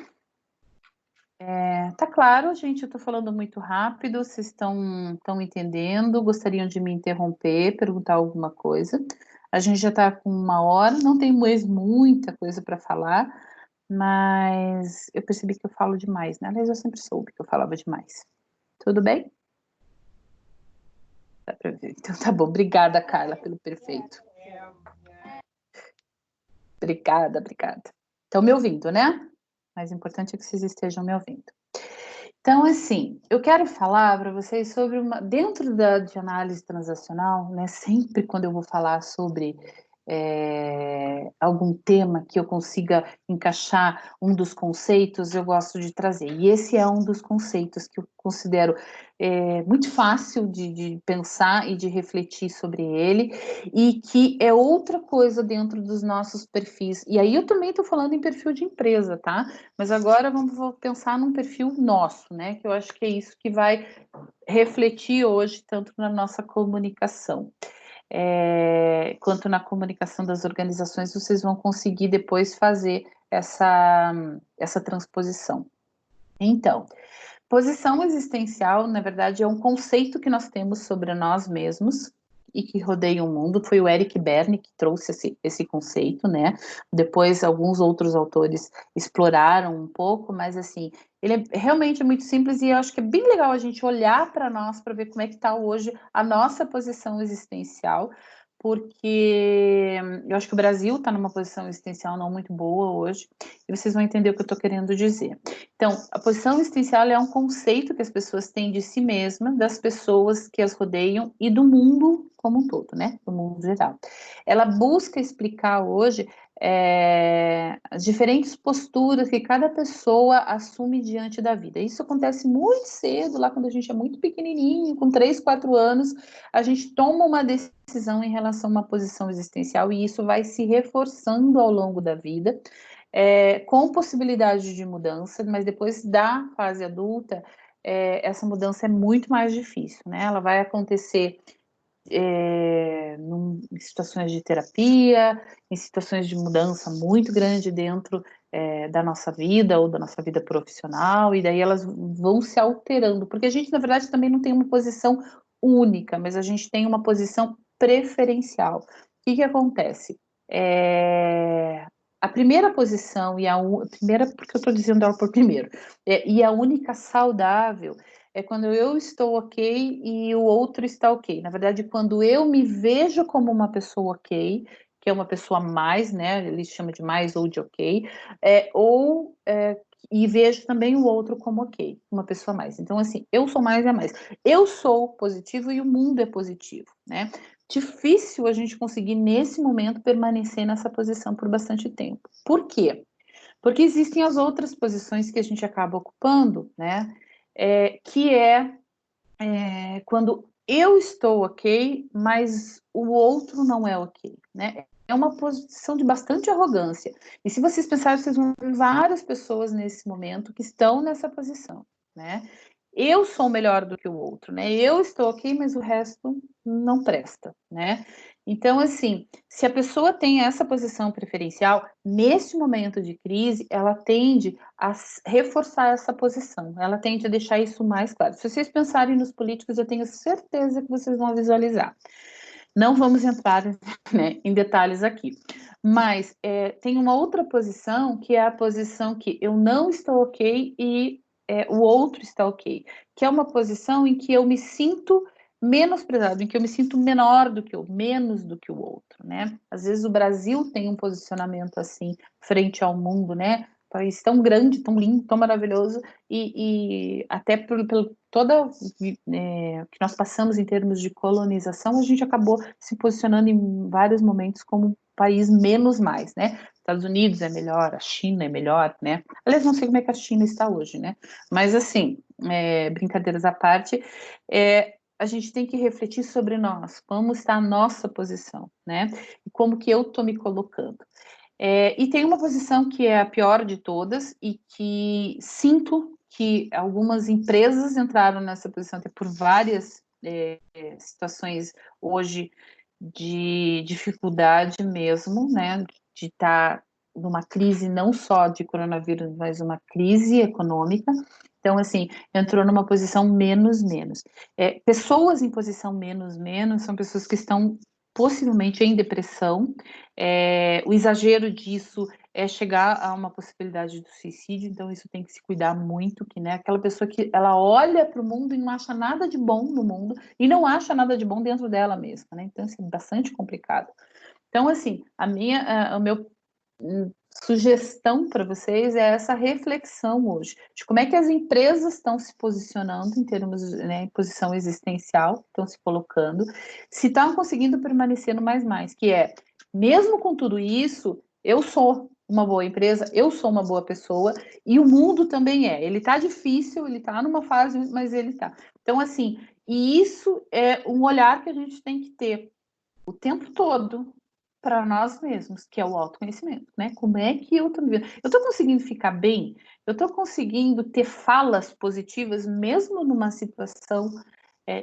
tá claro, gente, eu estou falando muito rápido, vocês estão entendendo, gostariam de me interromper, perguntar alguma coisa. A gente já está com 1 hora, não tem mais muita coisa para falar, mas eu percebi que eu falo demais, né? Aliás, eu sempre soube que eu falava demais. Tudo bem? Dá para ver. Então tá bom, obrigada, Carla, pelo perfeito. Obrigada. Estão me ouvindo, né? Mais importante é que vocês estejam me ouvindo. Então, assim, eu quero falar para vocês sobre dentro de análise transacional, né? Sempre quando eu vou falar sobre algum tema que eu consiga encaixar um dos conceitos, eu gosto de trazer. E esse é um dos conceitos que eu considero muito fácil de pensar e de refletir sobre ele, e que é outra coisa dentro dos nossos perfis. E aí eu também estou falando em perfil de empresa, tá? Mas agora vamos pensar num perfil nosso, né? Que eu acho que é isso que vai refletir hoje, tanto na nossa comunicação, quanto na comunicação das organizações, vocês vão conseguir depois fazer essa transposição. Então, posição existencial, na verdade, é um conceito que nós temos sobre nós mesmos e que rodeia o mundo. Foi o Eric Berne que trouxe esse conceito, né? Depois, alguns outros autores exploraram um pouco, mas, assim, ele é realmente muito simples e eu acho que é bem legal a gente olhar para nós para ver como é que está hoje a nossa posição existencial, porque eu acho que o Brasil está numa posição existencial não muito boa hoje, e vocês vão entender o que eu estou querendo dizer. Então, a posição existencial é um conceito que as pessoas têm de si mesma, das pessoas que as rodeiam e do mundo como um todo, né? Do mundo geral. Ela busca explicar hoje as diferentes posturas que cada pessoa assume diante da vida. Isso acontece muito cedo, lá quando a gente é muito pequenininho, com 3, 4 anos, a gente toma uma decisão em relação a uma posição existencial e isso vai se reforçando ao longo da vida, com possibilidade de mudança, mas depois da fase adulta, essa mudança é muito mais difícil, né? Ela vai acontecer em situações de terapia, em situações de mudança muito grande dentro da nossa vida ou da nossa vida profissional, e daí elas vão se alterando, porque a gente, na verdade, também não tem uma posição única, mas a gente tem uma posição preferencial. O que acontece? A primeira posição, primeira, porque eu estou dizendo ela por primeiro, e a única saudável é quando eu estou ok e o outro está ok. Na verdade, quando eu me vejo como uma pessoa ok, que é uma pessoa mais, né? Ele chama de mais ou de ok, e vejo também o outro como ok, uma pessoa mais. Então, assim, eu sou mais e a mais. Eu sou positivo e o mundo é positivo, né? Difícil a gente conseguir, nesse momento, permanecer nessa posição por bastante tempo. Por quê? Porque existem as outras posições que a gente acaba ocupando, né? Que quando eu estou ok, mas o outro não é ok, né? É uma posição de bastante arrogância. E se vocês pensarem, vocês vão ver várias pessoas nesse momento que estão nessa posição, né? Eu sou melhor do que o outro, né? Eu estou ok, mas o resto não presta, né? Então, assim, se a pessoa tem essa posição preferencial, nesse momento de crise, ela tende a reforçar essa posição, ela tende a deixar isso mais claro. Se vocês pensarem nos políticos, eu tenho certeza que vocês vão visualizar. Não vamos entrar, né, em detalhes aqui. Mas tem uma outra posição, que é a posição que eu não estou ok e o outro está ok, que é uma posição em que eu me sinto menosprezado, em que eu me sinto menor do que menos do que o outro, né? Às vezes o Brasil tem um posicionamento assim, frente ao mundo, né? País tão grande, tão lindo, tão maravilhoso, e até por toda que nós passamos em termos de colonização, a gente acabou se posicionando em vários momentos como um país menos mais, né? Estados Unidos é melhor, a China é melhor, né? Aliás, não sei como é que a China está hoje, né? Mas, assim, brincadeiras à parte, a gente tem que refletir sobre nós, como está a nossa posição, né? E como que eu estou me colocando. E tem uma posição que é a pior de todas e que sinto que algumas empresas entraram nessa posição até por várias situações hoje de dificuldade mesmo, né, de estar numa crise não só de coronavírus, mas uma crise econômica. Então, assim, entrou numa posição menos. Pessoas em posição menos são pessoas que estão possivelmente em depressão. O exagero disso é chegar a uma possibilidade do suicídio, então isso tem que se cuidar muito, que, né, aquela pessoa que ela olha para o mundo e não acha nada de bom no mundo e não acha nada de bom dentro dela mesma, né? Então, assim, é bastante complicado. Então, assim, o meu sugestão para vocês é essa reflexão hoje, de como é que as empresas estão se posicionando em termos, né, em posição existencial, estão se colocando, se estão conseguindo permanecer no mais, que é mesmo com tudo isso, eu sou uma boa empresa, eu sou uma boa pessoa, e o mundo também é. Ele tá difícil, ele tá numa fase, mas ele tá. Então, assim, e isso é um olhar que a gente tem que ter o tempo todo para nós mesmos, que é o autoconhecimento, né? Como é que eu tô me vendo? Eu tô conseguindo ficar bem? Eu tô conseguindo ter falas positivas mesmo numa situação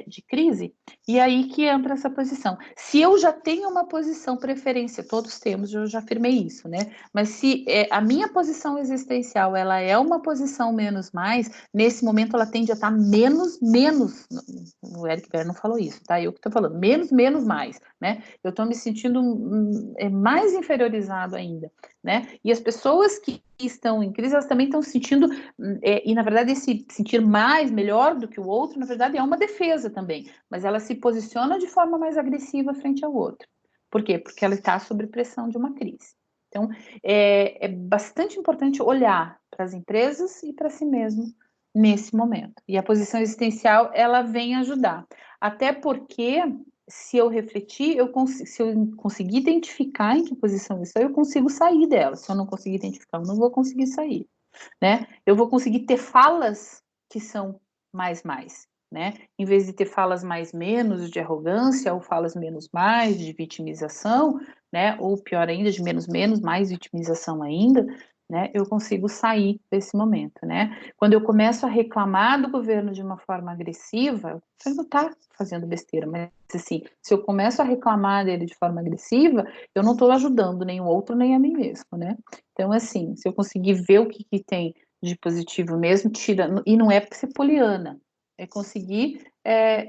de crise? E aí que entra essa posição. Se eu já tenho uma posição preferência, todos temos, eu já afirmei isso, né? Mas se a minha posição existencial, ela é uma posição menos mais, nesse momento ela tende a estar menos, o Eric Berne não falou isso, tá? Eu que tô falando, menos mais, né? Eu estou me sentindo mais inferiorizado ainda, né? E as pessoas que estão em crise, elas também estão sentindo, e na verdade esse sentir mais, melhor do que o outro, na verdade é uma defesa também, mas ela se posiciona de forma mais agressiva frente ao outro. Por quê? Porque ela está sob pressão de uma crise. Então, é bastante importante olhar para as empresas e para si mesmo nesse momento. E a posição existencial, ela vem ajudar. Até porque, se eu refletir, se eu conseguir identificar em que posição eu estou, eu consigo sair dela. Se eu não conseguir identificar, eu não vou conseguir sair, né? Eu vou conseguir ter falas que são mais, né? Em vez de ter falas mais menos de arrogância, ou falas menos mais de vitimização, né? Ou pior ainda, de menos mais vitimização ainda, né? Eu consigo sair desse momento, né? Quando eu começo a reclamar do governo de uma forma agressiva, você não está fazendo besteira, mas assim, se eu começo a reclamar dele de forma agressiva, eu não estou ajudando nem o outro, nem a mim mesmo, né? Então, assim, se eu conseguir ver o que tem de positivo mesmo, tira, e não é ser poliana, é conseguir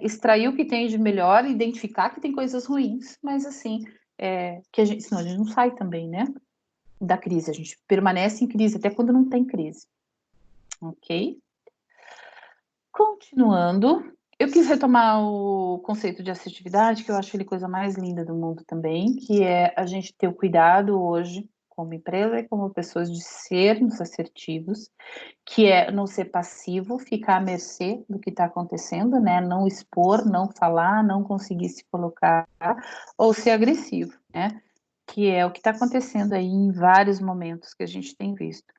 extrair o que tem de melhor, identificar que tem coisas ruins, mas assim, senão a gente não sai também, né, da crise, a gente permanece em crise até quando não tem crise, ok? Continuando, eu quis retomar o conceito de assertividade, que eu acho ele a coisa mais linda do mundo também, que é a gente ter o cuidado hoje, como empresa e como pessoas, de sermos assertivos, que é não ser passivo, ficar à mercê do que está acontecendo, né? Não expor, não falar, não conseguir se colocar, ou ser agressivo, né? Que é o que está acontecendo aí em vários momentos que a gente tem visto.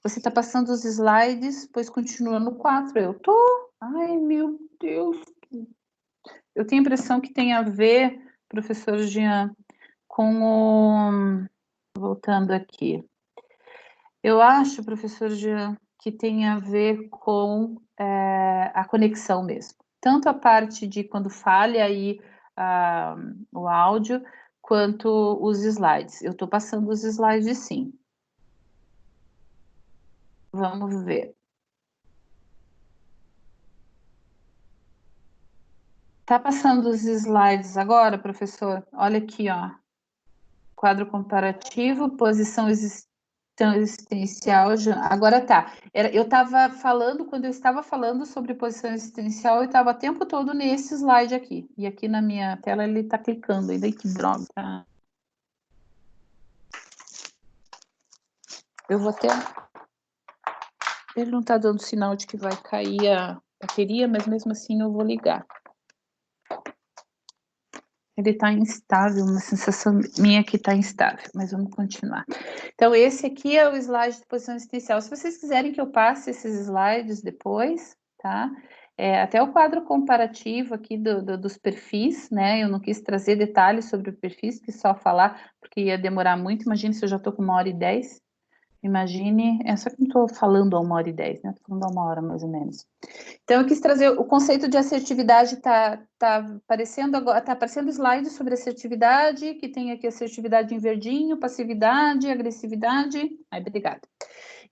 Você está passando os slides, pois continua no 4. Eu tô. Ai, meu Deus. Eu tenho a impressão que tem a ver, professor Jean, com o. Voltando aqui. Eu acho, professor Jean, que tem a ver com a conexão mesmo. Tanto a parte de quando falha aí o áudio, quanto os slides. Eu estou passando os slides, sim. Vamos ver. Tá passando os slides agora, professor? Olha aqui, ó. Quadro comparativo, posição existencial. Agora tá. Eu estava falando, quando eu estava falando sobre posição existencial, eu estava o tempo todo nesse slide aqui. E aqui na minha tela ele está clicando ainda. Que droga. Tá? Eu vou até. Ele não está dando sinal de que vai cair a bateria, mas mesmo assim eu vou ligar. Ele está instável, uma sensação minha que está instável, mas vamos continuar. Então, esse aqui é o slide de posição existencial. Se vocês quiserem que eu passe esses slides depois, tá? Até o quadro comparativo aqui dos perfis, né? Eu não quis trazer detalhes sobre o perfis, quis só falar, porque ia demorar muito. Imagine se eu já estou com 1h10. Imagine, só que não estou falando a 1h10, né? Estou falando a 1 hora, mais ou menos. Então, eu quis trazer o conceito de assertividade, tá aparecendo agora, tá aparecendo slide sobre assertividade, que tem aqui assertividade em verdinho, passividade, agressividade. Ai, obrigada.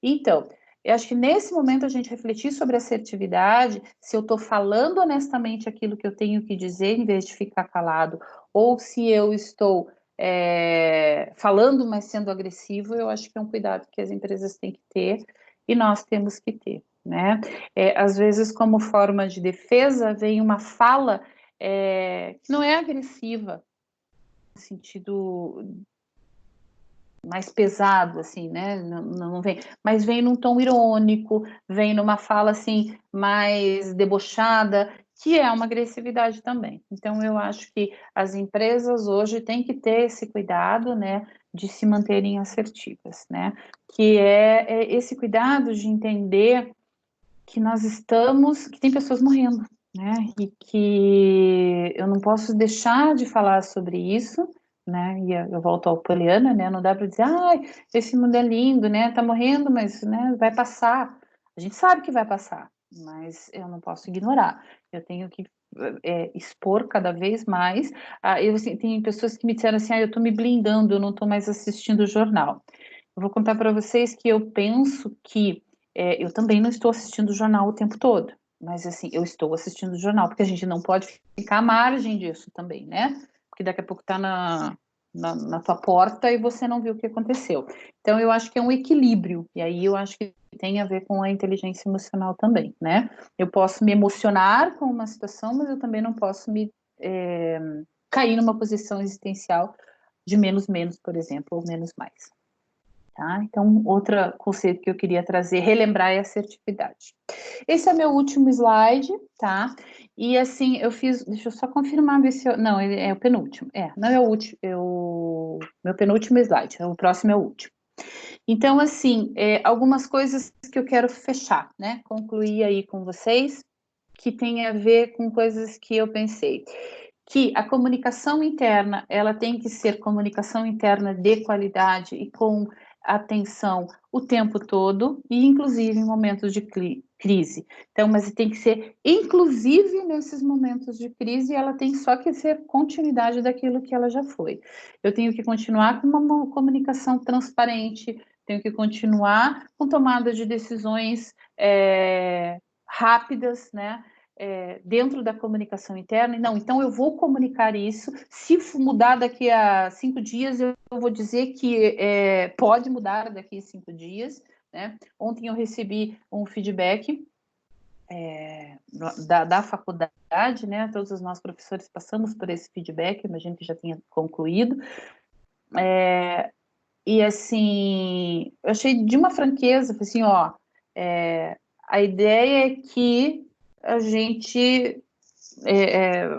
Então, eu acho que nesse momento a gente refletir sobre assertividade, se eu estou falando honestamente aquilo que eu tenho que dizer, em vez de ficar calado, ou se eu estou falando, mas sendo agressivo, eu acho que é um cuidado que as empresas têm que ter e nós temos que ter, né? Às vezes, como forma de defesa, vem uma fala que não é agressiva, no sentido mais pesado, assim, né? Não vem, mas vem num tom irônico, vem numa fala assim mais debochada, que é uma agressividade também. Então, eu acho que as empresas hoje têm que ter esse cuidado, né, de se manterem assertivas, né, que é esse cuidado de entender que nós estamos, que tem pessoas morrendo, né, e que eu não posso deixar de falar sobre isso, né, e eu volto ao Poliana, né, não dá para dizer, ai, esse mundo é lindo, né, tá morrendo, mas, né, vai passar. A gente sabe que vai passar, mas eu não posso ignorar. Eu tenho que expor cada vez mais. Assim, tem pessoas que me disseram assim, eu estou me blindando, eu não estou mais assistindo o jornal. Eu vou contar para vocês que eu penso que eu também não estou assistindo o jornal o tempo todo, mas assim, eu estou assistindo o jornal, porque a gente não pode ficar à margem disso também, né? Porque daqui a pouco está na tua porta e você não viu o que aconteceu. Então, eu acho que é um equilíbrio, e aí eu acho que tem a ver com a inteligência emocional também, né? Eu posso me emocionar com uma situação, mas eu também não posso cair numa posição existencial de menos, por exemplo, ou menos mais. Tá? Então, outro conceito que eu queria trazer, relembrar, é a assertividade. Esse é meu último slide, tá? E assim, eu fiz, deixa eu só confirmar, ver se não, ele é o penúltimo. Não é o último, meu penúltimo slide, o próximo é o último. Então, assim, algumas coisas que eu quero fechar, né? Concluir aí com vocês, que tem a ver com coisas que eu pensei. Que a comunicação interna, ela tem que ser comunicação interna de qualidade e com atenção o tempo todo, e inclusive em momentos de crise. Então, mas tem que ser, inclusive nesses momentos de crise, ela tem só que ser continuidade daquilo que ela já foi. Eu tenho que continuar com uma comunicação transparente, tenho que continuar com tomada de decisões rápidas, né? Dentro da comunicação interna, não, então eu vou comunicar isso, se mudar daqui a 5 dias, eu vou dizer que pode mudar daqui a 5 dias, né? Ontem eu recebi um feedback da faculdade, né? Todos os nossos professores passamos por esse feedback, imagino que já tenha concluído, e assim, eu achei de uma franqueza, assim, a ideia é que a gente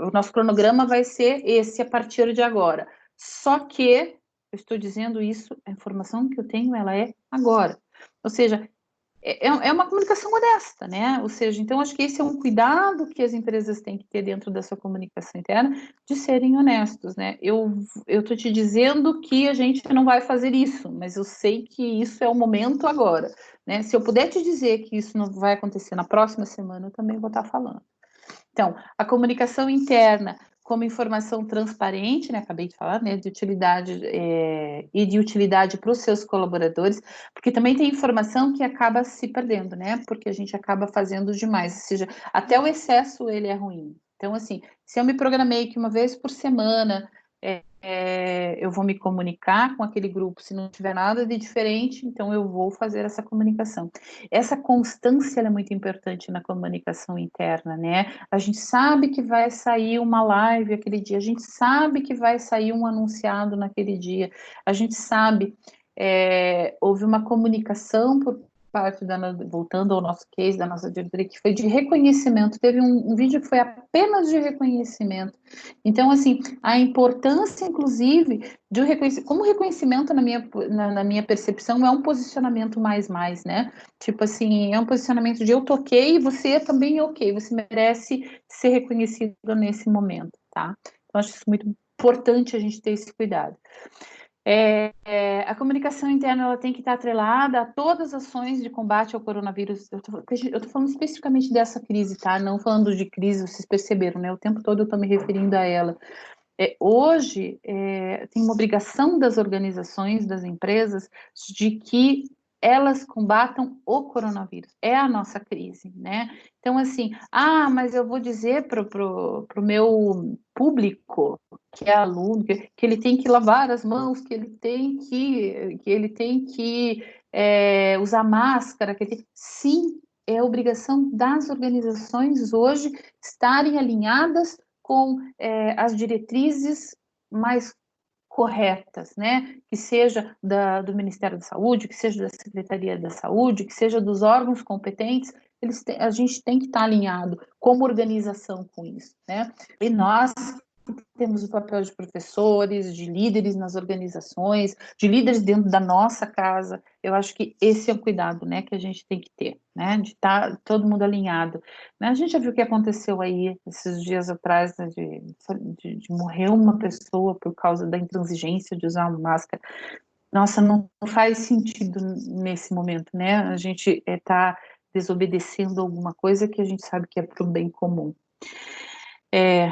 o nosso cronograma vai ser esse a partir de agora. Só que eu estou dizendo isso, a informação que eu tenho, ela é agora. Ou seja, é uma comunicação honesta, né? Ou seja, então acho que esse é um cuidado que as empresas têm que ter dentro da sua comunicação interna, de serem honestos, né? Eu estou te dizendo que a gente não vai fazer isso, mas eu sei que isso é o momento agora, né? Se eu puder te dizer que isso não vai acontecer na próxima semana, eu também vou estar falando. Então, a comunicação interna como informação transparente, né, acabei de falar, né, de utilidade e de utilidade para os seus colaboradores, porque também tem informação que acaba se perdendo, né, porque a gente acaba fazendo demais, ou seja, até o excesso ele é ruim. Então, assim, se eu me programei que uma vez por semana eu vou me comunicar com aquele grupo, se não tiver nada de diferente, então eu vou fazer essa comunicação. Essa constância é muito importante na comunicação interna, né? A gente sabe que vai sair uma live aquele dia, a gente sabe que vai sair um anunciado naquele dia, a gente sabe, houve uma comunicação por parte voltando ao nosso case, da nossa diretoria, que foi de reconhecimento, teve um vídeo que foi apenas de reconhecimento. Então, assim, a importância, inclusive, de como reconhecimento na minha percepção é um posicionamento mais, né? Tipo assim, é um posicionamento de eu toquei e você também é ok, você merece ser reconhecido nesse momento, tá? Então, acho isso muito importante a gente ter esse cuidado. A comunicação interna ela tem que estar atrelada a todas as ações de combate ao coronavírus. Eu tô falando especificamente dessa crise, tá? Não falando de crise, vocês perceberam, né? O tempo todo eu tô me referindo a ela. Hoje, tem uma obrigação das organizações, das empresas, de que elas combatam o coronavírus. É a nossa crise, né? Então, assim, mas eu vou dizer para o meu público, que é aluno, que ele tem que lavar as mãos, que ele tem que usar máscara, sim, é obrigação das organizações hoje estarem alinhadas com as diretrizes mais corretas, né? Que seja do Ministério da Saúde, que seja da Secretaria da Saúde, que seja dos órgãos competentes. a gente tem que estar alinhado como organização com isso, né? E nós temos o papel de professores, de líderes nas organizações, de líderes dentro da nossa casa. Eu acho que esse é o cuidado, né, que a gente tem que ter, né, de estar todo mundo alinhado. Né? A gente já viu o que aconteceu aí esses dias atrás, né, de morrer uma pessoa por causa da intransigência de usar uma máscara. Nossa, não faz sentido nesse momento, né? A gente está desobedecendo alguma coisa que a gente sabe que é para o bem comum.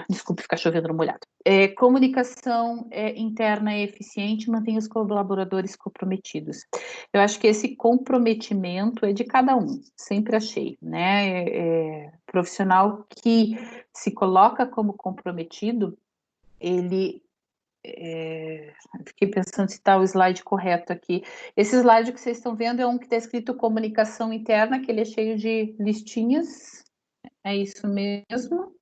Desculpe ficar chovendo no molhado. Comunicação interna e eficiente mantém os colaboradores comprometidos. Eu acho que esse comprometimento é de cada um, sempre achei, né? Profissional que se coloca como comprometido, ele... fiquei pensando se está o slide correto aqui. Esse slide que vocês estão vendo é um que está escrito comunicação interna, que ele é cheio de listinhas, é isso mesmo?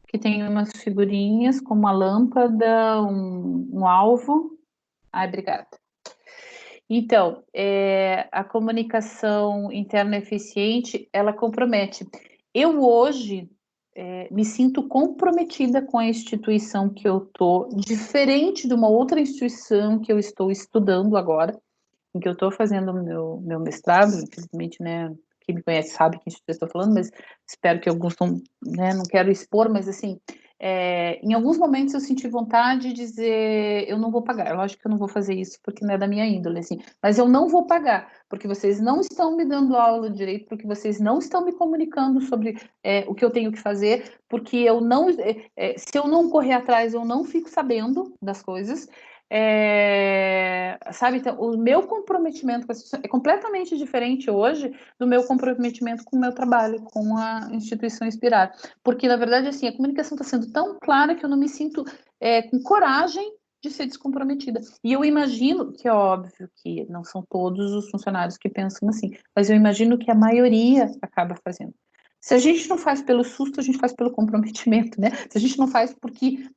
Que tem umas figurinhas com uma lâmpada, um alvo. Obrigada. Então, a comunicação interna eficiente, ela compromete. Eu hoje me sinto comprometida com a instituição que eu estou, diferente de uma outra instituição que eu estou estudando agora, em que eu estou fazendo o meu mestrado, infelizmente, né, quem me conhece sabe que instituição eu estou falando, mas espero que alguns não quero expor, mas assim, em alguns momentos eu senti vontade de dizer, eu não vou pagar, lógico que eu não vou fazer isso porque não é da minha índole, assim, mas eu não vou pagar, porque vocês não estão me dando aula de direito, porque vocês não estão me comunicando sobre o que eu tenho que fazer, porque eu não, se eu não correr atrás, eu não fico sabendo das coisas, sabe, então, o meu comprometimento com a instituição é completamente diferente hoje do meu comprometimento com o meu trabalho, com a instituição Inspirar, porque, na verdade, assim, a comunicação está sendo tão clara que eu não me sinto com coragem de ser descomprometida, e eu imagino, que é óbvio que não são todos os funcionários que pensam assim, mas eu imagino que a maioria acaba fazendo. Se a gente não faz pelo susto, a gente faz pelo comprometimento, né? Se a gente não faz porque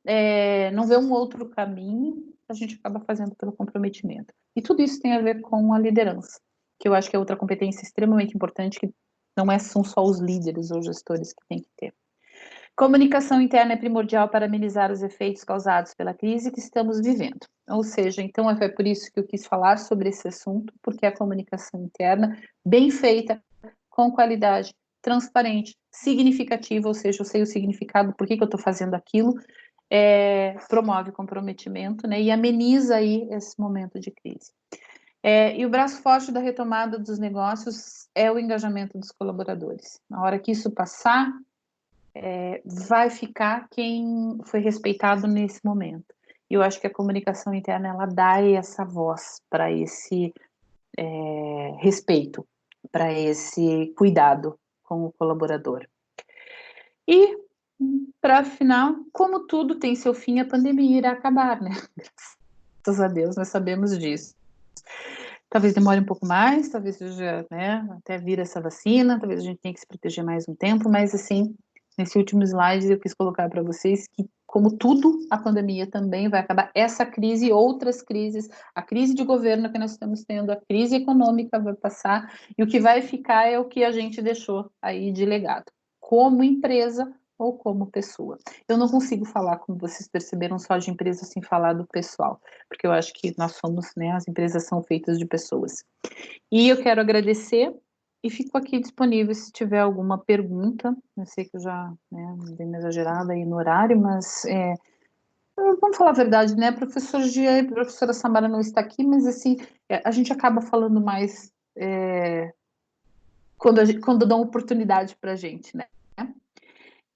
não vê um outro caminho, a gente acaba fazendo pelo comprometimento. E tudo isso tem a ver com a liderança, que eu acho que é outra competência extremamente importante, que não são só os líderes ou gestores que têm que ter. Comunicação interna é primordial para amenizar os efeitos causados pela crise que estamos vivendo. Ou seja, então é por isso que eu quis falar sobre esse assunto, porque a comunicação interna, bem feita, com qualidade, transparente, significativa, ou seja, eu sei o significado, por que eu estou fazendo aquilo, promove comprometimento, né, e ameniza aí esse momento de crise. E o braço forte da retomada dos negócios é o engajamento dos colaboradores. Na hora que isso passar, vai ficar quem foi respeitado nesse momento. E eu acho que a comunicação interna, ela dá essa voz para esse respeito, para esse cuidado com o colaborador. E, para final, como tudo tem seu fim, a pandemia irá acabar, né? Graças a Deus, nós sabemos disso. Talvez demore um pouco mais, talvez seja, né, até vir essa vacina, talvez a gente tenha que se proteger mais um tempo, mas assim, nesse último slide eu quis colocar para vocês que, como tudo, a pandemia também vai acabar, essa crise e outras crises, a crise de governo que nós estamos tendo, a crise econômica vai passar, e o que vai ficar é o que a gente deixou aí de legado, como empresa ou como pessoa. Eu não consigo falar, como vocês perceberam, só de empresa sem falar do pessoal, porque eu acho que nós somos, né, as empresas são feitas de pessoas. E eu quero agradecer e fico aqui disponível se tiver alguma pergunta. Eu sei que eu já, né, dei uma exagerada aí no horário, mas vamos falar a verdade, né? Professor Gia e professora Samara não está aqui, mas assim, a gente acaba falando mais quando dão oportunidade para a gente, né?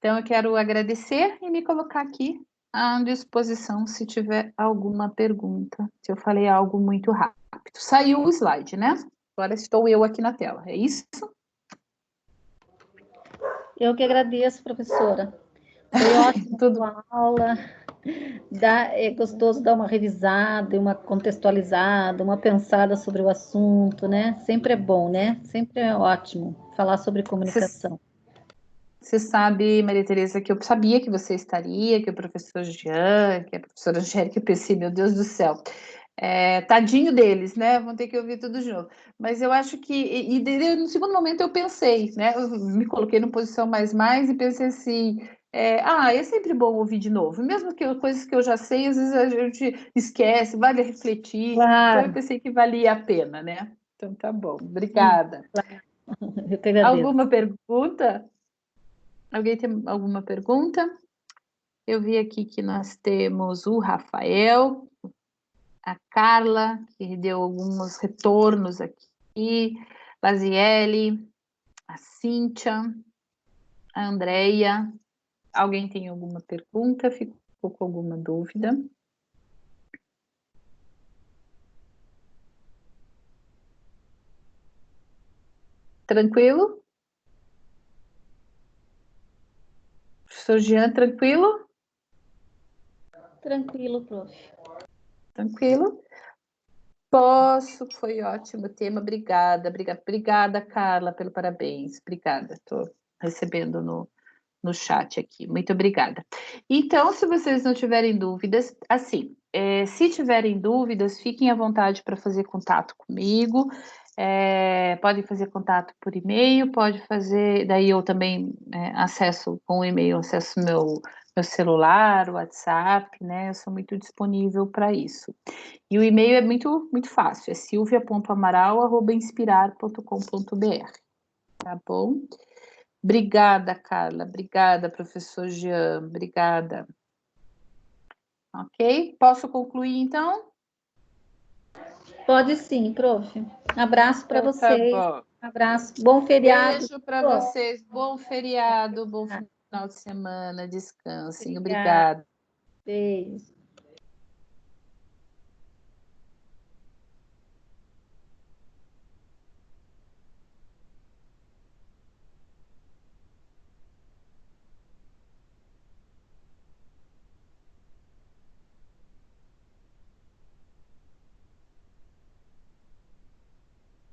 Então, eu quero agradecer e me colocar aqui à disposição se tiver alguma pergunta, se eu falei algo muito rápido. Saiu o slide, né? Agora estou eu aqui na tela, é isso? Eu que agradeço, professora. Foi ótimo a aula. É gostoso dar uma revisada, uma contextualizada, uma pensada sobre o assunto, né? Sempre é bom, né? Sempre é ótimo falar sobre comunicação. Você sabe, Maria Tereza, que eu sabia que você estaria, que o professor Jean, que a professora Angélica, eu pensei, meu Deus do céu, Tadinho deles, né? Vão ter que ouvir tudo de novo. Mas eu acho que... no segundo momento eu pensei, né? Eu me coloquei na posição mais e pensei assim... é sempre bom ouvir de novo. Mesmo que coisas que eu já sei, às vezes a gente esquece, vale refletir. Claro. Então eu pensei que valia a pena, né? Então tá bom. Obrigada. Claro. Eu que agradeço. Alguma pergunta? Alguém tem alguma pergunta? Eu vi aqui que nós temos o Rafael, a Carla, que deu alguns retornos aqui, Laziele, a Cíntia, a Andreia. Alguém tem alguma pergunta? Ficou com alguma dúvida? Tranquilo? Professor Jean, tranquilo? Tranquilo, prof. Tranquilo? Posso, foi ótimo o tema, obrigada, Carla, pelo parabéns, obrigada, estou recebendo no chat aqui, muito obrigada. Então, se vocês não tiverem dúvidas, assim, se tiverem dúvidas, fiquem à vontade para fazer contato comigo, podem fazer contato por e-mail, pode fazer, daí eu também acesso com o e-mail, acesso meu celular, WhatsApp, né, eu sou muito disponível para isso. E o e-mail é muito, muito fácil, é silvia.amaral@inspirar.com.br, tá bom? Obrigada, Carla, obrigada, professor Jean, obrigada. Ok? Posso concluir, então? Pode sim, prof. Abraço para Então, vocês. tá bom. Abraço, bom feriado. Beijo para vocês, bom feriado, bom final de semana, descansem, obrigada. Beijo.